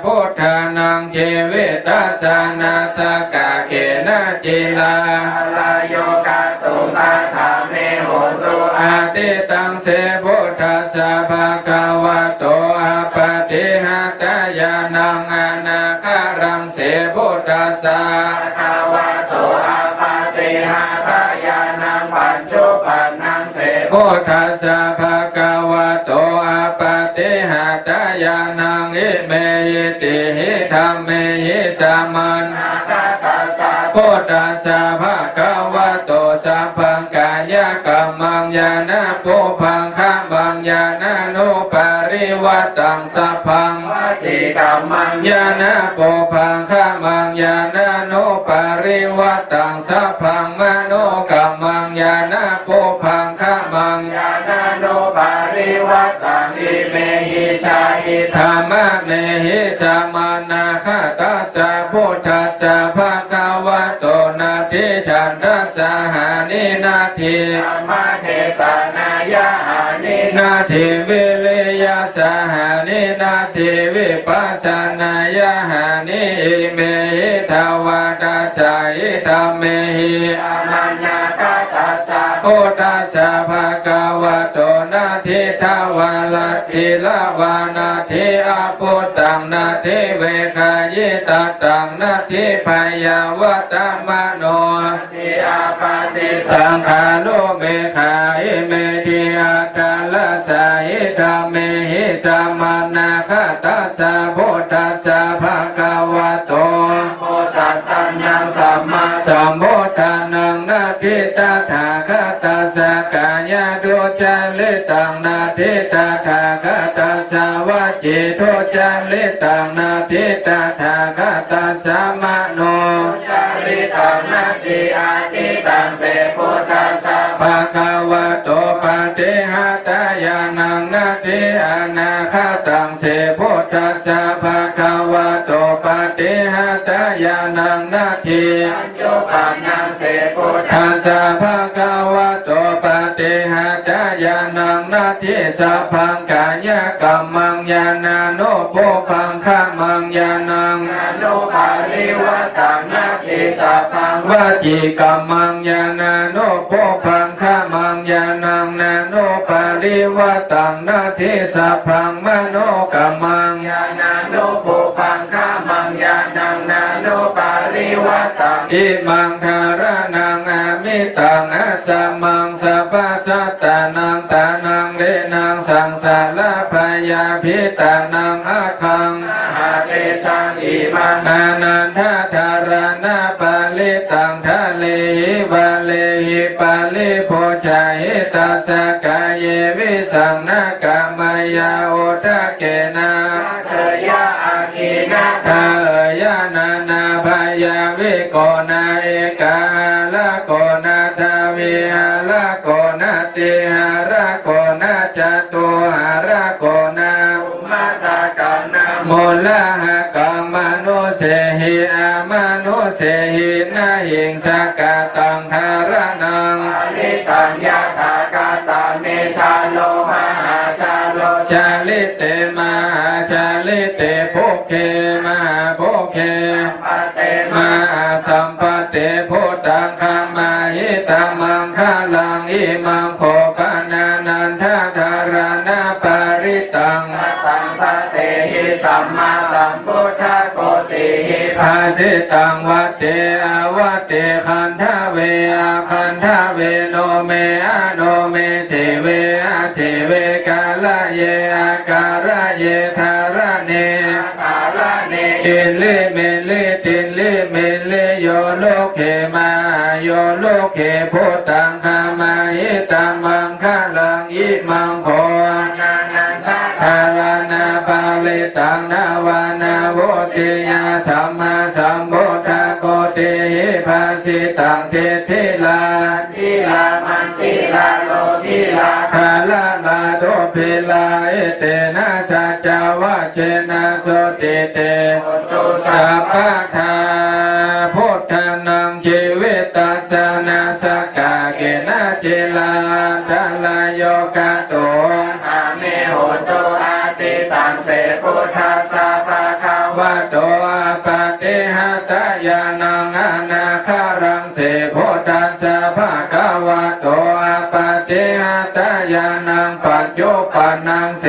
พุทธานังเจวิตัสสนาสกาเกนะจิลาลายโยกาตุตาธาเมโหตุอาติตังเสพุทธัสสะภะคะวะโตอะปะติหะตายานังอนาคารังเสพุทธัสสะภะคะวะโตอะปะติหะตายานังปัญจุปันนังเสพุทธัสสะภะคะวะโตอะปะติหะตายานังอิเมหิติหิธัมเมหิสัมมานาคาตัสสะพุทธัสสะภะคะวะโตสัพพังกายกัมมังญาณปุพังขมังญาณานุปาริวัตตังสัพพังวจิกัมมังญาณปุพังขมังญาณานุปาริวัตตังสัพพังมโนกัมมังญาณปุพังขมังญาณานุปาริวัตตังอิเมหิชาหิธรรมะเมหิสัมมานาคาตัสสะพุทธัสสะภะคะวะโตนาทิฉันทัสสะหานินาทิธรรมเทศนายาหานินาทิวิริยาสหานินาทิวิปัสสนายาหานิอิเมหิทาวาตัส สะหิธัมเมหิธัมมัญญาคัตตัสสะ พุทธัสสะภะคะวะโตนะทิทาวาลัตถิลาวานาทิอาปุตตังนาทิเวคายิตตังนาทิพยาวตมโนทิอาปาติสังขารุเมขาหิเมทิอาคาลสาหิธัมเมหิสัมมานาคัตตัสสะพุทธัสสะภะคะวะโตโมสัตตัญญังสัมมาสัมพุทธานังนาทิตถาคตัสสะกายาดุจาริตังนาทิตถาคตัสสะวจิตุจาริตังนาทิตถาคตัสสะมโนจาริตังนาทิอาทิตังเสพุทธัสสะภะคะวะโตปะเทหะตายานังนาทิอนาคตังเสพุทธัสสะภะคะวะโตปะเทหะตายานังนาทิปัญจุปันนังเสพุทธัทัสสสะสะภะคะวะโตปะเทหะตายานังนาทิสัพพังกายกัมมังญาณาโนปุพังคะมังญาณังอนุปาริวัตังนาทิสัพพังวจีกัมมังญาณาโนปุพังคะมังญาณังนาโนปาริวัตังนาทิสัพพังมโนกัมมังญาณานุปุพังคะมังญาณังนานุปาริวัตังอิมังคารนังอามิตังอาสัมมังสัพพสัตตานังตานังเรนังสังสารพยาภิตานังอาคังหาเตชังอิมังอานันทธารณาปาลิตังทะเลหิบาเลหิปาลิโพชาหิตัสสะกายเยวิสังนากามายาโอทะเกนะเขยะอาคีนะทาเอยานานาพยาวิโกนาเอกาละโกนาทาวิหาละโกนาติหาระโกนาจตุหาระโกนามาตากันนาโมลหะกังมนุเสหิอามนุเสหินาหิงสกาตังทารนังอริตัญญาถากาตาเมชาโลมหาชาโลชาลิเตมหาชาลิเตโภเคมหาโภเคปเตมหาสัมปเตโพตังคามาหิตังมังคลังอิมังโคปนานันทธารณาปาริตังตังสะเตหิสัมมาสัมพุทธโกติหิภาสิตังวัตเตอวัตเตขันธเวอาขันธเวโนเมอโนเมเสเวอาเสเวกาลเยอาการะเยธารเนการะเนตินลิเมลิตินลิเมลิโยโลเขมาโยโลเขโพตังคามาหิตังมังคะลังอิมังโคนานันทธารณาปาลิตังนาวานาโวติยาสัมมาสัมพุทธโกติหิภาสิตังเทธิลาทิลามันทิลาโลทิลาคาลาลาโตภิลาเอเตนะสัจจาวะเชนะโสติเตสัพพะทาพุทธานังชีวิตัสสะนาสกาเกนะจิลาทัลลายโยกะโตอาเมโหตุอาติตังเสพุทธัสสะภะคะวะโตอาปะเตหะตายานังอนาคารังเสพุทธัสสะภะคะวะโตอาปะเตหะตายานังปัจจุปันนังเส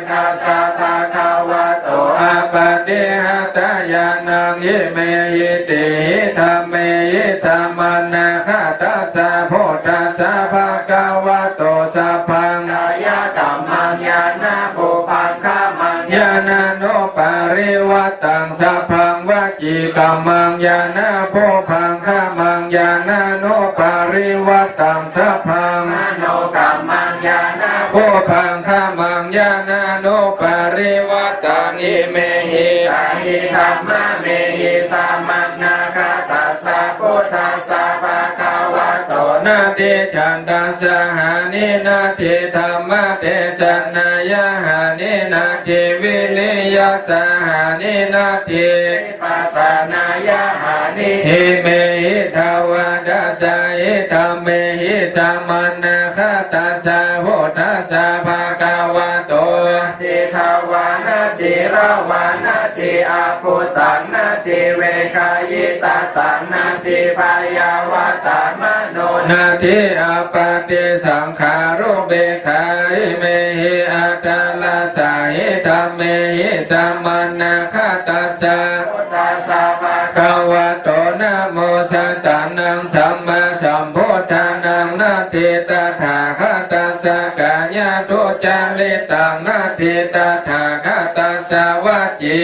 ทัสสะภะคะวะโตอาปะเตหะตายานังยิเมยิติหิธัมเมยิสัมมานาคัตตัสสะพุทธัสสะภะคะวะโตสัพพังกายกัมมังญาณปุพังคะมังญาณาโนปาริวัตตังสัพพังวจีกัมมังญาณาโพพังคะมังญาณาโนปาริวัตตังสัพพังมโนกัมมังญาณโพพังคะมังญาณาโนปาริวัตตังอิเมหิสาหิธัมมะเมหิสัมมานาคัตตัสสะพุทธัสสะภะคะวะโตนาทิฉันตัสสะหานินาทิธรรมะเทศนายะหานินาทิวิริยะสหานินาทิปัสสนายะหานิหิเมหิทาวดา สะหิธัมเมหิสัมมานาคาตัสสะพุทธัสสะภะคะวะโตทิทาวานาทิราวานาทิอาปุตังนาทิเวคายิตาตังนาทิปายาวาตามโนนาทิอาปาติสังขารุเบขาหิเมหิอัตตลาสาหิธัมเมหิสัมมานาคาตัสสะพุทธัสสะภะ ภะคะวะโตนะโมสัตตานังสัมมาสัมพุทธานังนาทิตถาคตัสสะกายาตุจาริตังนาทิตถาคตัสสะวาจี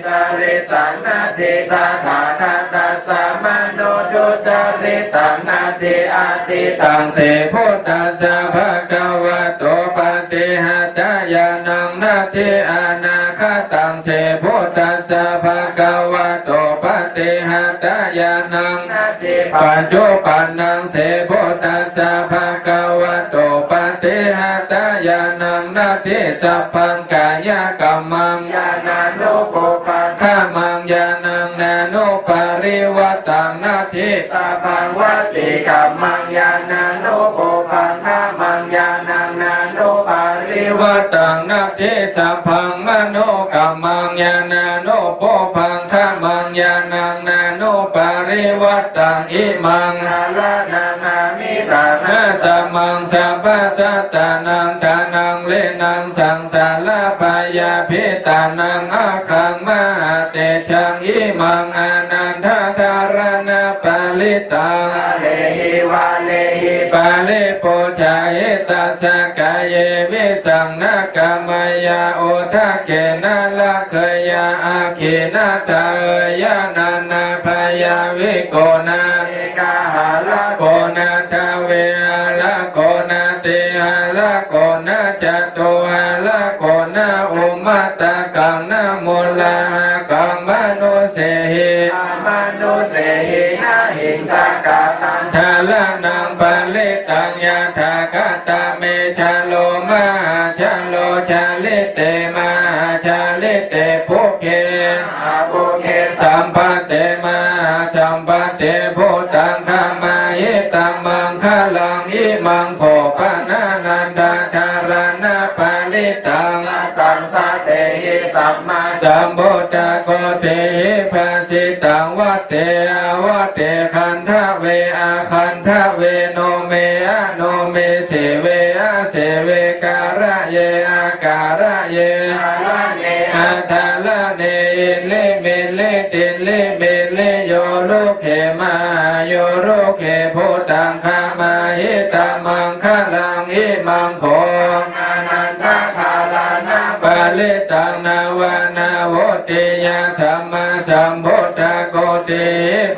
จาริตังนาทิตถาคตัสสะมโนดุจาริตังนาทิอาติตั ตั ง งเสพุทธัสสะภะคะวะโตปฏิหัตถายานังนาทิอานาคตังเสพุทธัสสะภะคะวะโตปฏิหัตถายานัง นาทิ ปัจจุปันนังเสพุทธัสสะภะคะวะโตปฏิหัตถายานังนาทิสัพพังกายกัมมัง ญาณานุปุปัง ข้ามังยานังนานุปาริวัตังนาทิ สัพพังวัจจิกัมมังญาณานุปุปังขามังญาณังนานุปาริวะ วัตังนาทิสัพพังมโนกัมมังยานานุปพังข้ามังยานังนานุปาริวัตังอิมัง นาลานานามิตา นาสัมมังสัพพะสัตตานังทานังเลนังสังสารปายาพิตานังอาคังมหาเตชังอิมังอนันทธารณปาลิตัง เลหิวาเลหิ ปาลิปุชาหิตัสสะกายเยวิสังนากามายาโอทะเกนะละเคยาอาคินาตาเอยานานาพยาวิโกนา เอกาหาลา โกนาทาเวอาละโกนาติอาละโกนาจตุอาละโกนาอุมาตะกังนามุลากังมโนเสหิ อามานุเสหินาหิงสากาตัง ทาลานังปาลิตังยาทากตาเมชาโลมาชาโลชาลิเตมาชาลิเตภูเค อาภูเคสั สัมปะเตมาสัมปะเตพุตังขามาหิตัมมังคะลังอิมังโภปนานันดาธารณปาลิตัง ตังสะเตหิสัมมา สัมพุทธโกเตหิภาสิตังวัตเตอวัตเตคันทะเวอาคันทะเวโนเมอะโนเมเสเวอะเสเวการะเยอาการะเย อาลาเน อาทาลาเนอิเลเมเลติเลเมเลโยโลเขมาโยโรเขพุตังคามาหิตัมมังคะลังอิมังโภ อานันทธารานา ปาลิตังนาวานาโวติยาสัมมาสัมพุทธโกติ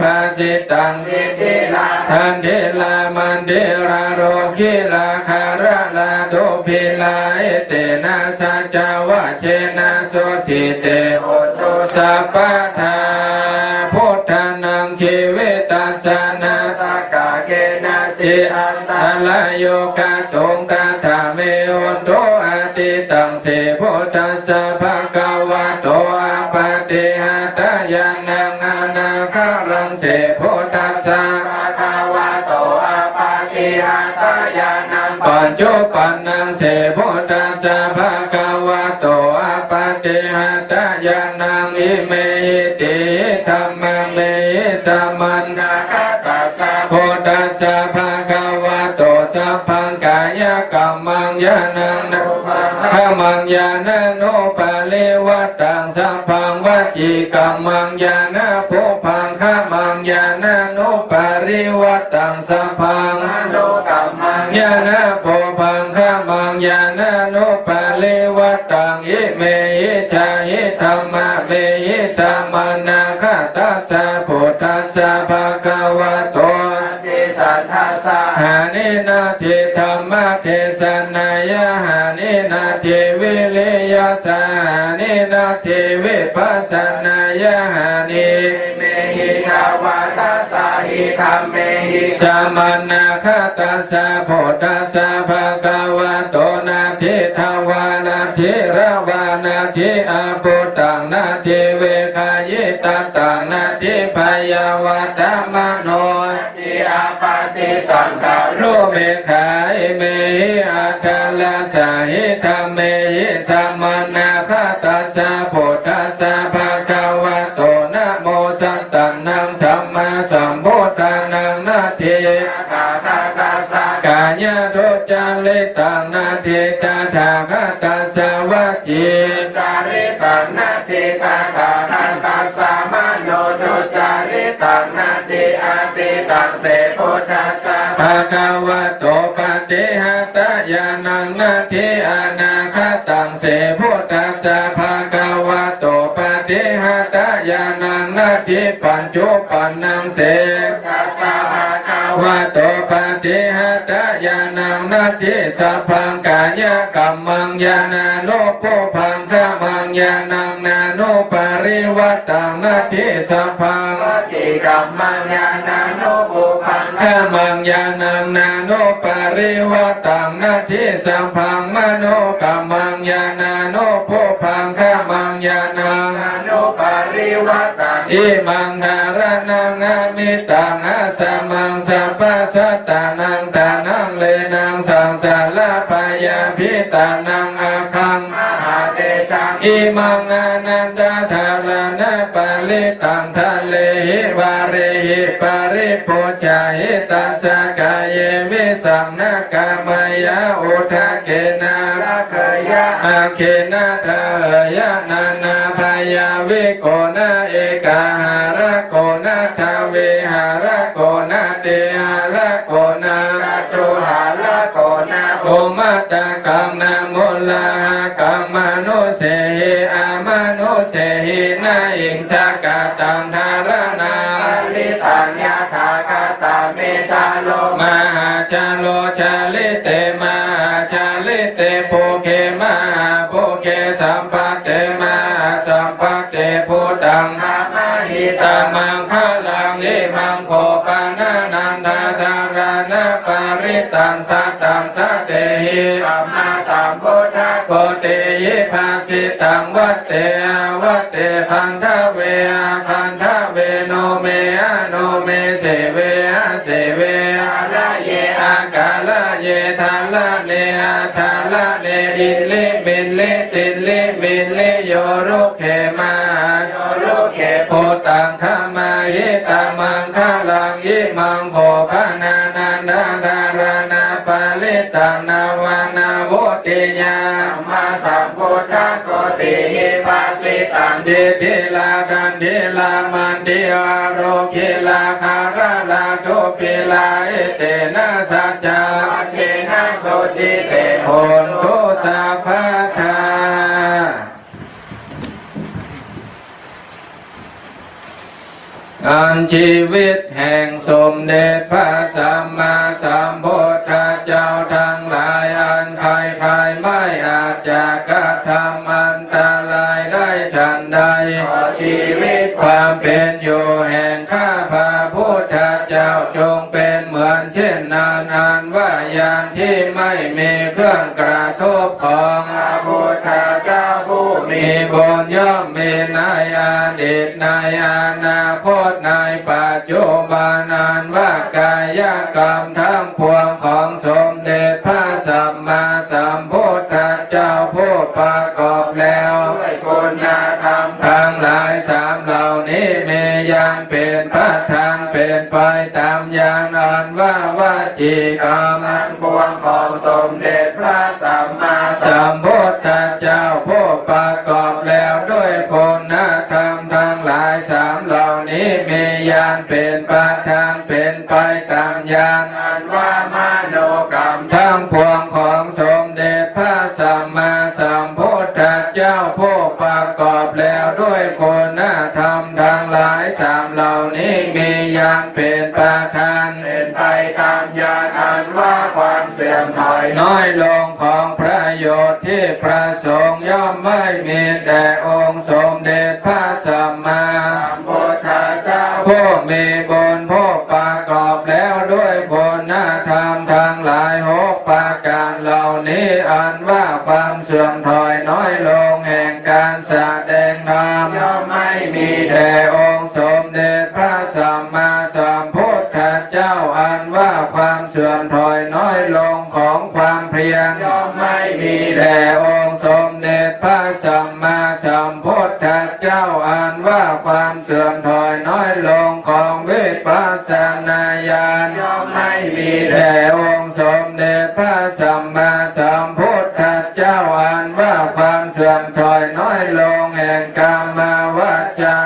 ภาสิตัง ทิทิลา ทันเทลามันเดราโรคิลาคาระลาโตพิลาเอเตนะสัจจาวะเชนะโสติเต โอตุ สัพพะทาพุทธานังชีวิตัสสะนา สากาเกนะจิ จิ อั อั น น ตา ตลายโยกาตงกาธาเมโอนโตอาติตังเสพุทธัสสะภะคะวะโตอาปาติหัตถายานังอนาคารังเสพุทธัสสะ ภะคะวะโตอาปาติหัตถายานัง ปัจจุปันนังเสพุทธัสสะภะคะวะโตอาปาติหัตถายานังอิเมหิติธัมมังเมหิสัมมันนา นาคาตัสสะ พุทธัสสะภะคะวะโตสัพพังกายกัมมังยานังนะขมังยานะโนปะเลวัตตังสัพพังวจีกัมมังยานะภูพังขมังยานะโนปะริวัตตังสัพพัง มโนกัมมัง ยานะภูพังขมังยานะโนปะเลวัตตังอิเมหิชาหิธัมมะเมหิสัมมานาคตัสสะพุทธัสสะภะคะวะโต ติสัทธัสสะ หานินาทิธรรมเทศนายะหานินาทิวิริยสาหานินาทิวิปัสสนายะหานิ เมหิกาวาทัสสะหิคัมเมหิ สัมมานาคตัสสะโพธัสสะภะคะวะโตนาทิทวานาทิระวานาทิอาปุตังนาทิเวคายิตตังนาทิพยาวตมโน ติอ าปฏิสังขา โล รุ เมขายเมหิอัตลาสาหิธรรมเมหิสัมมานาคาตัสสะโพธัสสะภะคะวะโตนะโมสัตตังนังสัมมาสัมพุทธานังนาที กาทาตาสะ กายะโทจาริตังนาทีตาถาคตัสสะวะจี จาริตังนาทิตาคาทันตาสามโนทุจาริตังนาทิอาติตังเสพุทธัสสะ ภะคะวะโตปฏิหะตายานังนาทีอนาคตังเสพุทธัสสะภะคะวะโตปฏิหะตายานังนาทีปัญจุปันนังเส ทัสสะภะคะวะ วะโตปฏิหะตายานังนาทีสัพพังกายกัมมังญาณาโนปุพังขมังญาณังนาโนปริวัตตังนาทีสัพพัง วจิกัมมังญาณานุปุพัง ขมังญาณังนาโนปริวัตตังนาทีสัพพังมโนกัมมังญาณาโนปุพังขมังญาณัง นานุปริวัตตัง อิมังนารนังอามิตังอาสมังสัพพะสัตตานังตานังเลนังสังสาราปายาพิตานังอาคัง มหาเดชัง อิมังอานันตาธารณะปาลิตังทะเลหิวาเรหิปาริปุจจาหิตัสสะกายเยวิสังนากามายาอุทาเกนา ละเคยะ อาเคนาทายานานาพายาวิโกนาเอกาหาระโกนาทาเวหาระโกนาเตหาระโกนา กาตุหาละโกนา โอมาตากังนามุลากังมโนเสหิอามโนเสหินาอิงสากาตังธารนา ลิตังยะถากาตาเมชาโล มหาชาโลชาลิเตมหาชาลิเตโพเคมหาโพเคสัมปัตเตมหาสัมปัตเตพุตัง ธรรมหิ ตา ตัง มังคลังอิมังโคปานานันทาธารณะปาริตังสัตตังสัตเตหิ สัมมาสัมพุทธะ โกเตยิภาสิตังวัตเตอาวัตเตพันธเวอาพันธเวโนเมอาโนเมเสเวอาเสเวอา ละเย อากาละเยทาละเนอาทาละเนอิลิมินลิติลิมินลิโยรุเขมา โยรุเข โพตังขมาหิตามังคลังยิมังโภปนานันดาธารณาปาลิตังนาวานาโวติยา สัมมาสัมพุทธะโกติหิปัสสิตัง ดิทิลากันดิลามันดิวาโรคิลาคาราลาโตปิลาเอเตนะสัจจา ปัจเชนะโสติเต โหนตุสัพพะทาอันชีวิตแห่งสมเด็จพระสัมมาสัมพุทธเจ้าทั้งหลายอันใครใครไม่อาจจะกระทำอันตรายได้ฉันใด ขอชีวิต ความเป็นอยู่แห่งข้าพระพุทธเจ้าจงเป็นเหมือนเช่นนานอันว่ายานที่ไม่มีเครื่องกระทบของ พระพุทธเจ้าผู้มี มีบุญย่อมมีในอดีตในอนาคตในปัจจุบันอันว่ากายกรรมทั้งปวงของสมเด็จพระสัมมาสัมพุทธเจ้าผู้ประกอบแล้ว ด้วยคุณธรรม ทั้งหลายสามเหล่านี้มีอย่างเป็นพระทางเป็นไปตามอย่างอันว่าวาจีกรรม ทั้งปวงของสมเด็จพระสัมมาสั สั ม มพุทธเจ้าผู้ประกอบแล้วด้วยคุณธรรมทั้งหลายสามเหล่านี้มีอย่างเป็นประทางเป็นไปตามอย่าง อันว่ามโนกรรม ทั้งปวงของสมเด็จพระสัมมาสัมพุทธเจ้าผู้ประกอบแล้วด้วยคุณธรรมทั้งหลายสามเหล่านี้มีอย่างเป็นประทาน เป็นไปตามญาณอันว่าความเสื่อมถอย น้อยลงของประโยชน์ที่ประสงค์ย่อมไม่มีแต่องค์สมเด็จพระสัมมา สัมพุทธเจ้า ผู้มีบุญผู้ประกอบแล้วด้วยคุณธรรมทั้งหลายหกประการเหล่านี้อันว่าความเสื่อมถอยน้อยลงแห่งการแสดงธรรม ย่อมไม่มี แด่องค์สมเด็จพระสัมมาสัมพุทธเจ้าอั เสื่อมถอยน้อยลงของความเพียร ย่อมไม่มีแด่ แด่องค์สมเด็จพระสัมมาสัมพุทธเจ้าอ่านว่าความเสื่อมถอยน้อยลงของวิปัสสนาญาณ ย่อมไม่มีแด่ แด่องค์สมเด็จพระสัมมาสัมพุทธเจ้าอ่านว่าความเสื่อมถอยน้อยลงแห่งกามาวาจา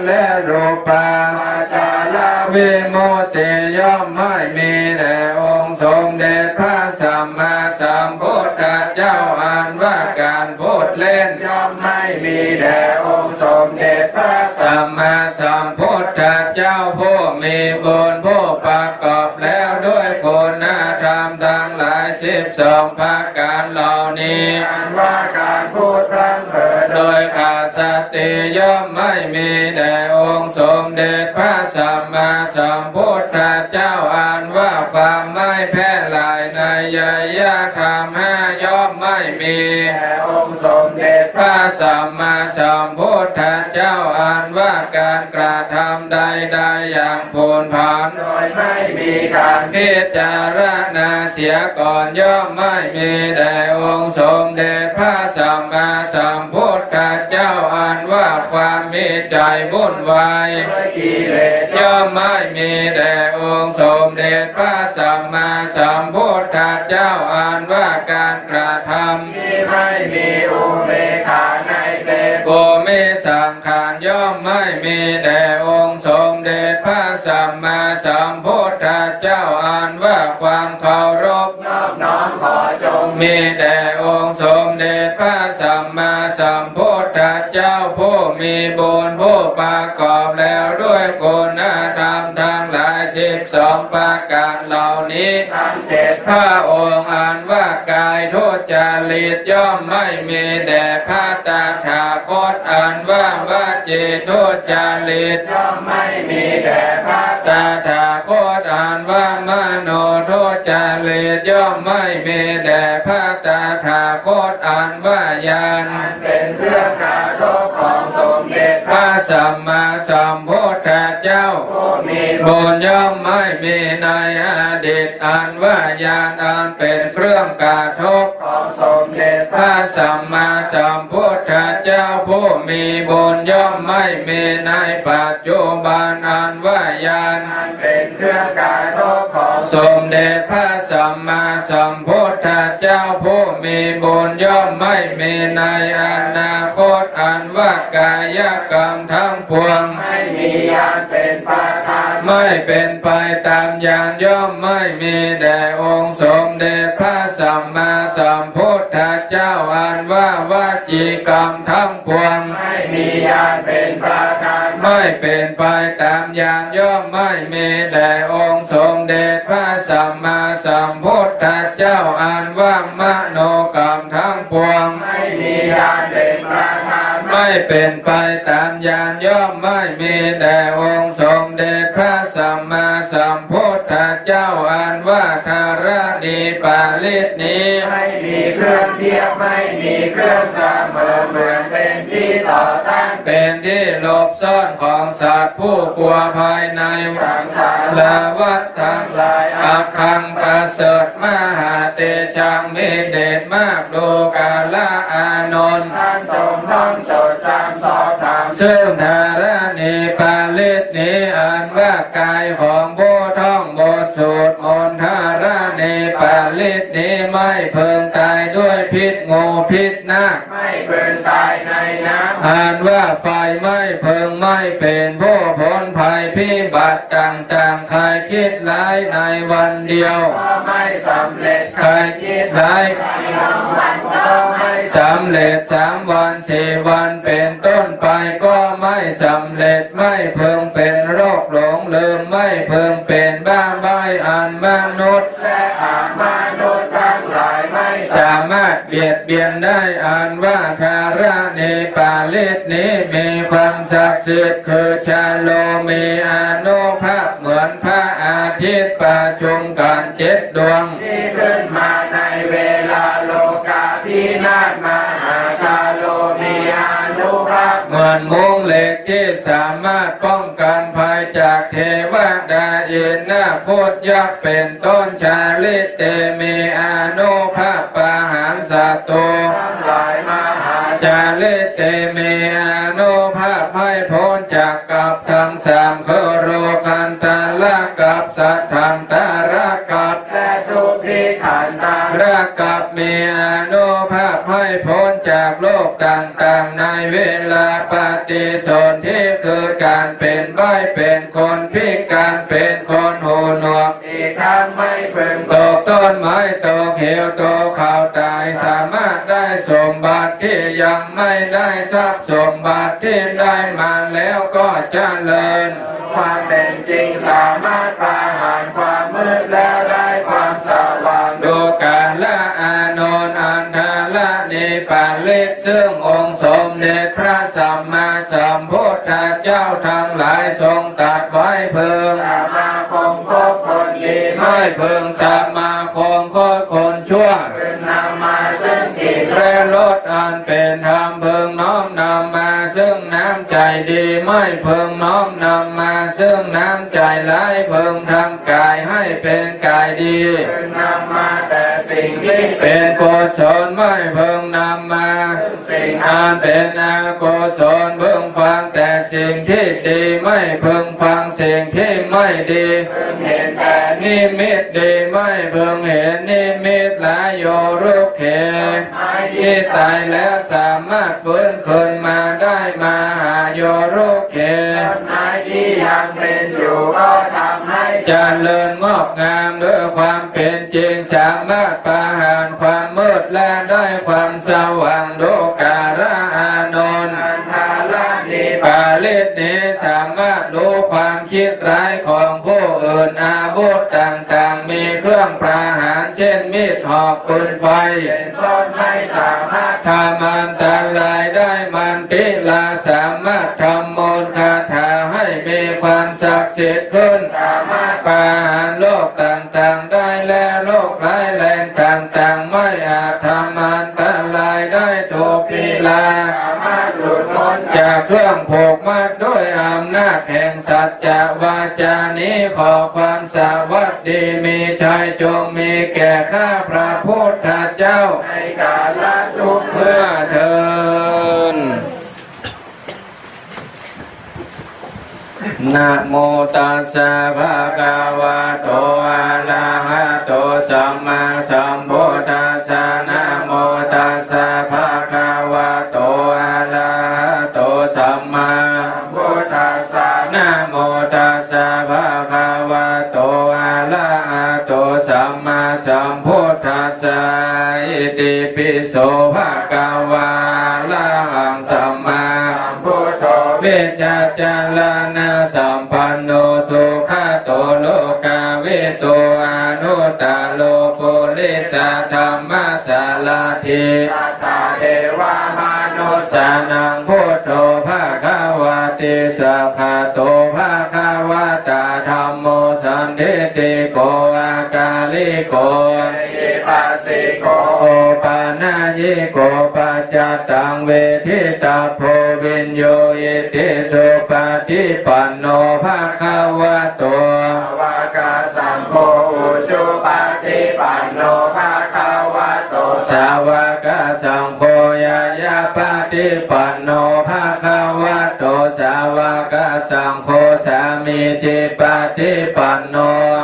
และรูปาว าจาละ วิโมตติย่อมไม่มีแด่องค์สมเด็จพระสัมมาสัมพุทธเจ้าอ่านว่าการพูดเล่น ย่อมไม่มีแด่องค์สมเด็จพระสั สั ม มมาสัมพุทธเจ้าผู้มีบุญผู้ประกอบแล้วด้วยคุณธรรมทั้งหลาย12ประการเหล่านี้ มาว่าการพูดพร่ำเผอ โดยขาดสติย่อมไม่มีแด่องค์สมเด็จพระสัมมาสัมพุทธเจ้าอ่านว่าความไม่แพร่หลายในยยธรรมห้าย่อมไม่มี แด่องค์สมเด็จ พระสัมมาสัมพุทธเจ้าอ่านว่าการกระทำใดๆอย่างโผลผัน โดยไม่มีการ พิจารณาเสียก่อนย่อมไม่มีแด่องค์สมเด็จพระสัมมาสัมพุทธเจ้าอ่านว่าความมีใจวุ่นวาย ด้วยกิเลส ย่อมไม่มีแด่องค์สมเด็จพระสัมมาสัมพุทธเจ้าอ่านว่าการกระทำ ที่ไม่มีอุเบกขาในเต ภูมิสังขารย่อมไม่มีแด่องค์สมเด็จพระสัมมาสัมพุทธเจ้าอ่านว่าความเคารพ นอบน้อมขอจง มีแด่องค์สมเด็จพระสัมมาสัมพุทธเจ้าผู้มีบุญผู้ประกอบแล้วด้วยคุณธรรมทั้งหลาย12ประการเหล่านี้ ทั้งเจ็ด พระองค์อ่านว่ากายทุจริตย่อมไม่มีแด่พระตถาคตอ่านว่าวจีทุจริต ย่อมไม่มีแด่พระ ตถาคตอ่านว่ามโนทุจริตย่อมไม่มีแด่พระตถาคตอ่านว่าญาณ อันเป็นเครื่องกระทบของสมเด็จ พระสัมมาสัมพุทธเจ้า ผู้มี บุญย่อมไม่มีในอดีตอ่านว่าญาณอันเป็นเครื่องกระทบ ของสมเด็จ พระสัมมาสัมพุทธเจ้าผู้มีบุญย่อมไม่มีในปัจจุบันอันว่าญาณ อันเป็นเครื่องกระทบของ สมเด็จพระสัมมาสัมพุทธเจ้าผู้มีบุญย่อมไม่มีในอนาคตอันว่ากายกรรมทั้งปวง ไม่มียานเป็นประธาน ไม่เป็นไปตามญาณย่อมไม่มีแด่องค์สมเด็จพระสัมมาสัมพุทธเจ้าอันว่าวจีกรรมทั้งปวง ไม่มียานเป็นประธาน ไม่เป็นไปตามญาณย่อมไม่มีแด่องค์สมเด็จพระสัมมาสัมพุทธเจ้าอันว่ามโนกรรมทั้งปวง ไม่มียานเป็นประธาน ไม่เป็นไปตามญาณย่อมไม่มีแด่องค์สมเด็จพระสัมมาสัมพุทธเจ้าอันว่าธารณีปาลิตนี้ ไม่มีเครื่องเทียบไม่มีเครื่องเสมอเหมือนเป็นที่ต่อต้าน เป็นที่หลบซ่อนของสัตว์ผู้กลัวภายใน สังสาร และวัฏทั้งหลายอักขังประเสริฐมหาเตชังมีเดชมากดูกาลอานนท์ ท่านจงท่องจดจำสอบถาม ซึ่งธารณีปาลิตนี้อ่านว่ากายของผู้ท่องบทสวดมนต์ธารณีปาลิตนี้ไม่เพึงตายด้วยพิษงูพิษนาค ไม่เกินตายในน้ำ อ่านว่าไฟไม่เพิงไม่เป็นผู้พ้นภัยพิบัติต่างๆใครคิดร้ายในวันเดียว ก็ไม่สำเร็จ ใครคิดร้าย ก็ไม่ สำเร็จ3 วัน4 วันเป็นต้นไปก็ไม่สำเร็จไม่เพิงเป็นโรคหลงลืมไม่เพิงเป็นบ้าใบอันมนุษย์ และอามานุษย์ทั้งหลายไม่สา สามารถเบียดเบียนได้อ่านว่าธารณีปาลิตนี้มีความศักดิ์สิทธิ์คือชาโลมีอานุภาพเหมือนพระอาทิตย์ประชุมกัน7 ดวง ที่ขึ้นมาในเวลาโลกาพินาศมหาชาโลมีอานุภาพ เหมือนมุ้งเหล็ก กที่สามารถป้องกันภัยจากเทวดาอินนาโคตยักษ์เป็นต้นชาลิเตมีอานุภาพปาหารสัตว์ทั้งหลายมหาชาลิเตมีอานุภาพให้พ้นจากกับทั้งสามคือโรกันตาละกับสัตว์ทันตาระกับและทุกพิขันตาระกับมีอานุภาพให้พ้นจากโลกต่างๆในเวลาปฏิสนธิคือการเป็นใบ้เป็นคนพิการเป็นคนหูหนวกอีกทั้งไม่พึงตกต้นไม้ตกเหวตกเขาตายสามารถได้สมบัติที่ยังไม่ได้ทรัพย์สมบัติที่ได้มาแล้วก็เจริญความเป็นจริงสามารถปราหารความมืดแล้วได้ความสว่างดูการละอานนท์อันทาละนิปาลิกซึ่งองค์สมเด็จพระสัมมาสัมพุทธเจ้าทั้งหลายทรงตรัสไว้เพึงสมาคมคบคนดีไม่พึงสมาคมคบคนชั่วพึงนำมาซึ่งกิเลสและลดอันเป็นธรรมพึงน้อมนำมาซึ่งน้ำใจดีไม่พึงน้อมนำมาซึ่งน้ำใจร้ายพึงทำกายให้เป็นกายดีพึงนำมาแต่สิ่งที่เป็นกุศลไม่พึงนำมาสิ่งอันเป็นอกุศลพึงฟังแต่สิ่งที่ดีไม่พึงฟังสิ่งที่ไม่ดีพึงเห็นแต่นิมิตดีไม่พึงเห็นนิมิตหลายโยรุเขที่ตายแล้วสามารถฟื้นคืนมาได้มาหาโยรุเขต้นไม้ที่ยังเป็นอยู่ก็ทำให้เจริญงอกงามด้วยความเป็นจริงสามารถปราหารความมืดและได้ความสว่างดูการะอานนท์อันทาละนิปาลิตนี้สามารถรู้ความคิดร้ายของผู้อื่นอาวุธต่างๆมีเครื่องประหารเช่นมีดหอกปืนไฟเป็นต้นไม่สามารถทำอันตรายได้มันติลาสามารถทำมนต์คาถาให้มีความศักดิ์สิทธิ์ขึ้นสามารถปราหารโลกต่างๆได้และโลกร้ายแรงต่างๆไม่อาจทำอันตรายได้ถูกพิลาสามารถหลุดพ้นจากเครื่องผูกมัดด้วยอำนาจแห่งสัจจะวาจานี้ขอความสวัสดีมีชัยจงมีแก่ข้าพระพุทธเจ้าในกาลทุกเมื่อเทินนะโมตัสสะภะคะวะโตอะระหะโตสัมมาสัมพุทธัสสะนะโมตัสสะภะคะวะโตอะระหะโตสัมมาสัมพุทธัสสะนะโมตัสสะภะคะวะโตอะระหะโตสัมมาสัมพุทธัสสะอิติปิโสภะคะวะอะระหังสัมมาสัมพุทโธเวชจารณะสัมปันโนสุขโตโลกาวิโตอนุตตโลปุริสธรรมสารถิสัทธาเทวามนุสานังพุทโธภะคะวะติสัพพะโตภะคะวะตาธัมโมสันทิติโกอากาลิโกอิปัสสิโกโอปานายิโกปัจจตังเวทิตาโพวินโยอิติสุปฏิปันโนภะคะวะโตวากาสัมโฆอุชุปฏิปันโนภะคะวะโตสาวกสังโฆยายาปฏิปันโนภะคะวะโตสาวกสังโฆสามีจิปฏิปันโน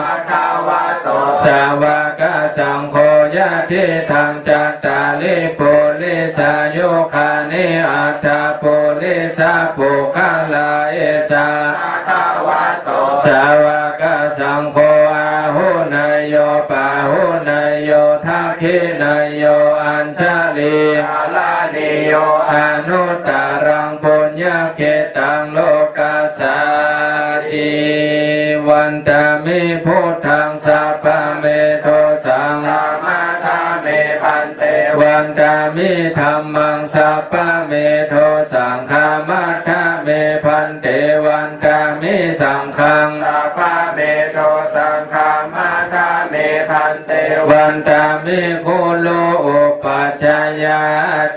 ภะคะวะโตสาวกสังโฆญาติธรรมจัตตาลิปุริสายุคานิอัตถปุริสาปุคลาเอสาภะคะวะโตสาวกสังโฆอาหุนายโยปาหุนายโยทักขินายโยอัญชลีอาลานิโยอนุตตรังปุญญเขตังโลกัสสาติวันตามิพุทธังสัพพะเมโทสังธรรมะธาเมพันเตวันตามิธัมมังสัพพะเมโทสังฆามัทธะเมพันเตวันตามิสังฆังสัพพะเมโทสังฆามัทธะเมพันเตว วันตามิโคโลอุปัชฌายา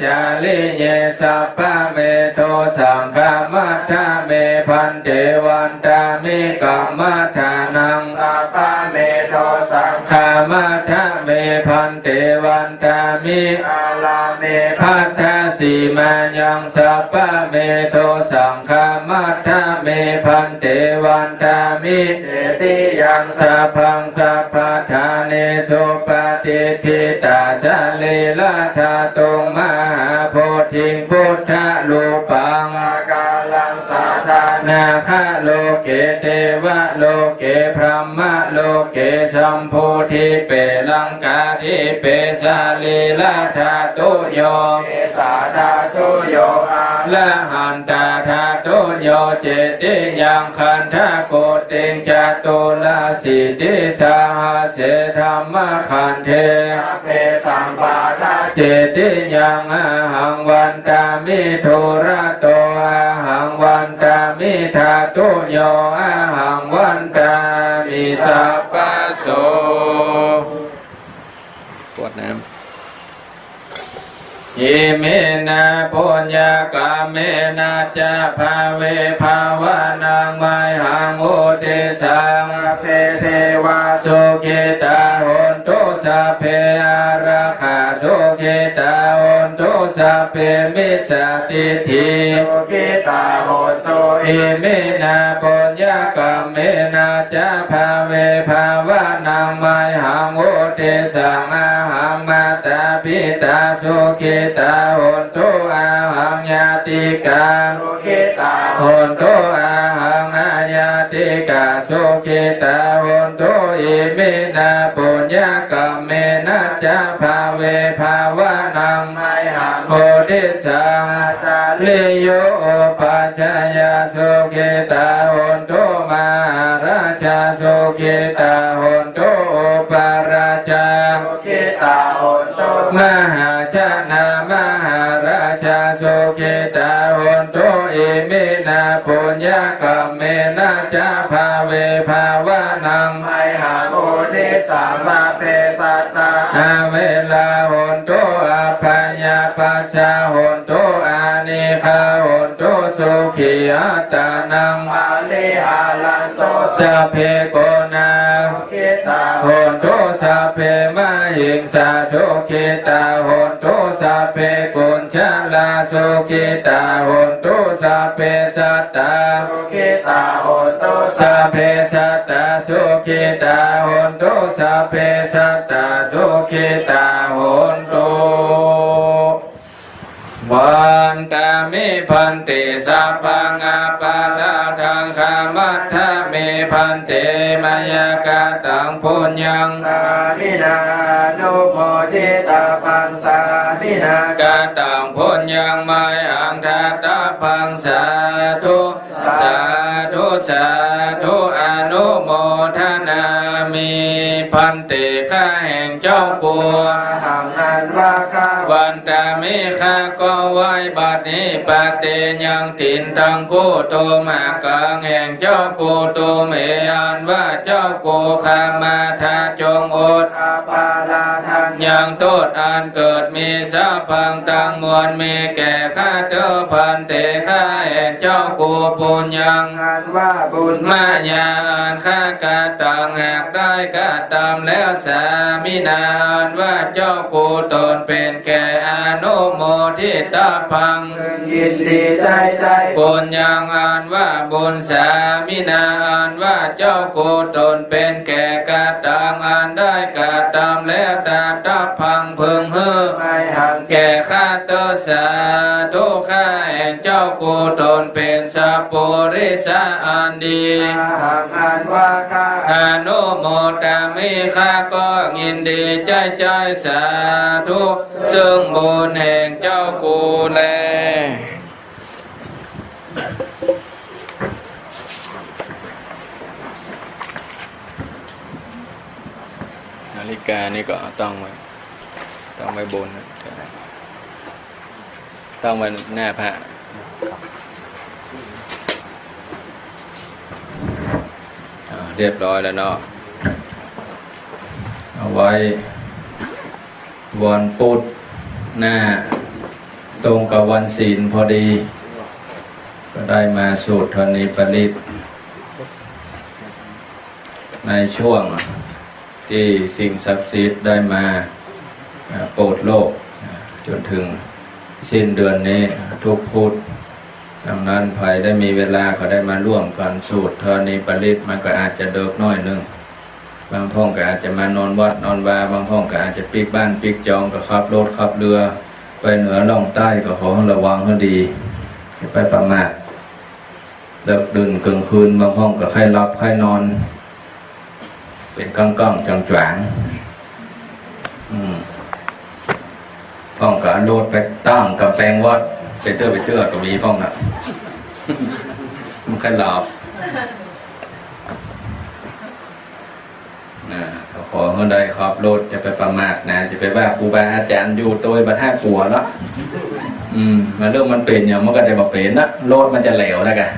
จาริเยสัพพะเมโทสังฆมัทธะเมพันเตวันตามิกัมมัทานังสัพพะเมโทสังฆ ขามัทธะเมพันเตวันตามิ อาลาเม พัทธสีมายังสัพพะเมโทสังฆมัทธะเมพันเตวันตามิ เจติยังสัพพังสัพพะทาเนสุปฏิทิตาสะลีลาธาตุงมหาโพธิพุทธลูปัง อาการังสาธานา นาคาโลเกเทวะโลเกพรหมโลเกสัมโพธิเปลังกาทิเปสาลีลาธาตุโย เอสาธาตุโยอา ละหันตาธาตุโยเจติยังคันทะโกติงจตุลาสิติสาหาเสธรรมขันเท สัพเพสัมปาทา เจติยังอาหังวันตามิโทระโตอาหังวันตามิธาตุโยอาหังวันตามิสัพพะโสปวดน้ำอิเมนะปุญญากาเมนะจะภาเวภาวะนังไมหังอุติสัง เพเทวา สุขิตาโหนตุสัพเพอาราคาสุขิตาโหนตุสัพเพมิสสติทิ สุขิตาโหตุ อิเมนะปุญญากาเมนะจะภาเวภาวะนังไมหังอุติสังอาหังมาตาปิตาสุขิตาโหนตุอาหังญาติกา สุขิตา โหนตุอาหังอาญาติกาสุขิตาโหนตุอิมินาปุญญากรรมเมนะจะภาเวภาวะนัง ไมหัง โพธิสัง จา ลิโยปัจจยาสุขิตาโหนตุมาราชาสุขิตาโหนตุปาราชา สุขิตาโหตุ มหาชนามหาราชาสุขิตาโหนตุอิมินาปุญญากรรมเมนะจะภาเวภาวะนัง ไมหังโอทิสังสัพเพสัตตา อาเวลาโหนตุอาภัญญาปัจจาโหนตุอานิคาโหนตุสุขีอัตตานัง มาลิอาลันโต สัพเพโกนา สุขิตา โหนตุสัพเพมาหิงสาสุขิตาโหนตุสัพเพกุญชลาสุขิตาโหนตุสัพเพสัตตา สุขิตาโหตุ สัพเพสัตตาสุขิตาโหนตุสัพเพสัตตาสุขิตาโหนตุวันตามิพันติสัพพังอาปาลาทังขามัทธะเมพันเตมายากาตังปุญญัง สามินานุโมทิตาปังสามินาก าตังพุญญังไมอังทัตตาพังสาธุสาธุสาธุอนุโมทนามิพันติข้าแห่งเจ้าปัว หังนันว่าข้า วันตามิข้าก็ไหว้บัดนี้ปฏิยังถินทังกูตุมากังแห่งเจ้ากูตุเมอันว่าเจ้ากูขามาทาจงอด อาปาลาทัง ยังโทษอันเกิดมีสาพังตังมวลมีแก่ข้าเจ้าพันเตข้าแห่งเจ้ากูปุญญัง งานว่าบุญ มายาอันข้ากาตังหากได้กาตามแล้วสามินาอันว่าเจ้ากูตนเป็นแก่อนุโมทิตาพัง ยินดีใจใจ บุญยังอันว่าบุญสามินาอันว่าเจ้ากูตนเป็นแก่กาตังอันได้กาตามแล้วตาตาพังพึงเฮือ ไม่หัง แก่ข้าเตสาธุข้าแห่งเจ้ากูตนเป็นสัพปุริสาอันดี หังอันว่าข้า อนุโมทามิข้าก็ยินดีใจใจสาธุซึ่งบุญแห่งเจ้ากูแลนาฬิกานี่ก็ต้องไว้บนนะต้องไว้หน้าพระเรียบร้อยแล้วเนาะเอาว ไว้วันพุธหน้าตรงกับวันศีลพอดีก็ได้มาสูตรธรณีปริตในช่วงที่สิ่งศักดิ์สิทธิ์ได้มาโปรดโลกจนถึงสิ้นเดือนนี้ทุกพุธดังนั้นใครได้มีเวลาก็ได้มาร่วมกันสูตรธรณีปริตมันก็อาจจะเดิกน้อยนึงบางพ่องก็อาจจะมานอนวัดนอนวาบางพ่องก็อาจจะปิกบ้านปิกจองก็ขับรถขับเรือไปเหนือล่องใต้ก็ขอให้ระวังให้ดีไปประมาทเลิกดื่นกลางคืนบางห้องก็ใครรับใครนอนเป็นก้องๆจางๆห้องก็โดดไปตั้งกับแปลงวัดไปเตื้อก็มีห้องน่ะ มันใครหลับขอให้ได้ขับรถจะไปประมาทนะจะไปว่าครูบาอาจารย์อยู่ตัวบัดห้ากลัวแล้วมาเรื่องมันเป็นอย่างมันก็จะมาเป็นนะโลดมันจะเหลวแล้วกัน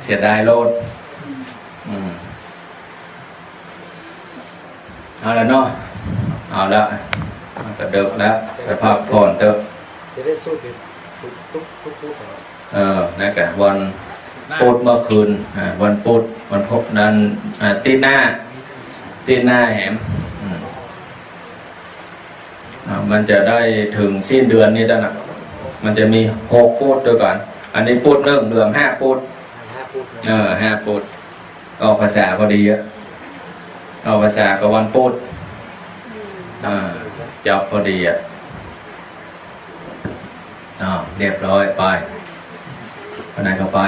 เสียดายโลดเอาแล้วเนาะเอาแล้วมันก็เดิกแล้วไปพักผ่อนเถอะจะได้สู้ทุกนั่นกะวันพุธเมื่อคืนวันพุธวันพุธนั้นตีหน้าแหมมันจะได้ถึงสิ้นเดือนนี้แล้วนะมันจะมี6 พุธด้วยกันอันนี้พุธเริ่มเดือน5 พุธ5 พุธออกภาษาพอดีอะออกภาษากับวันพุธจับพอดีอ่ะเรียบร้อยไปคนไหนก็ไป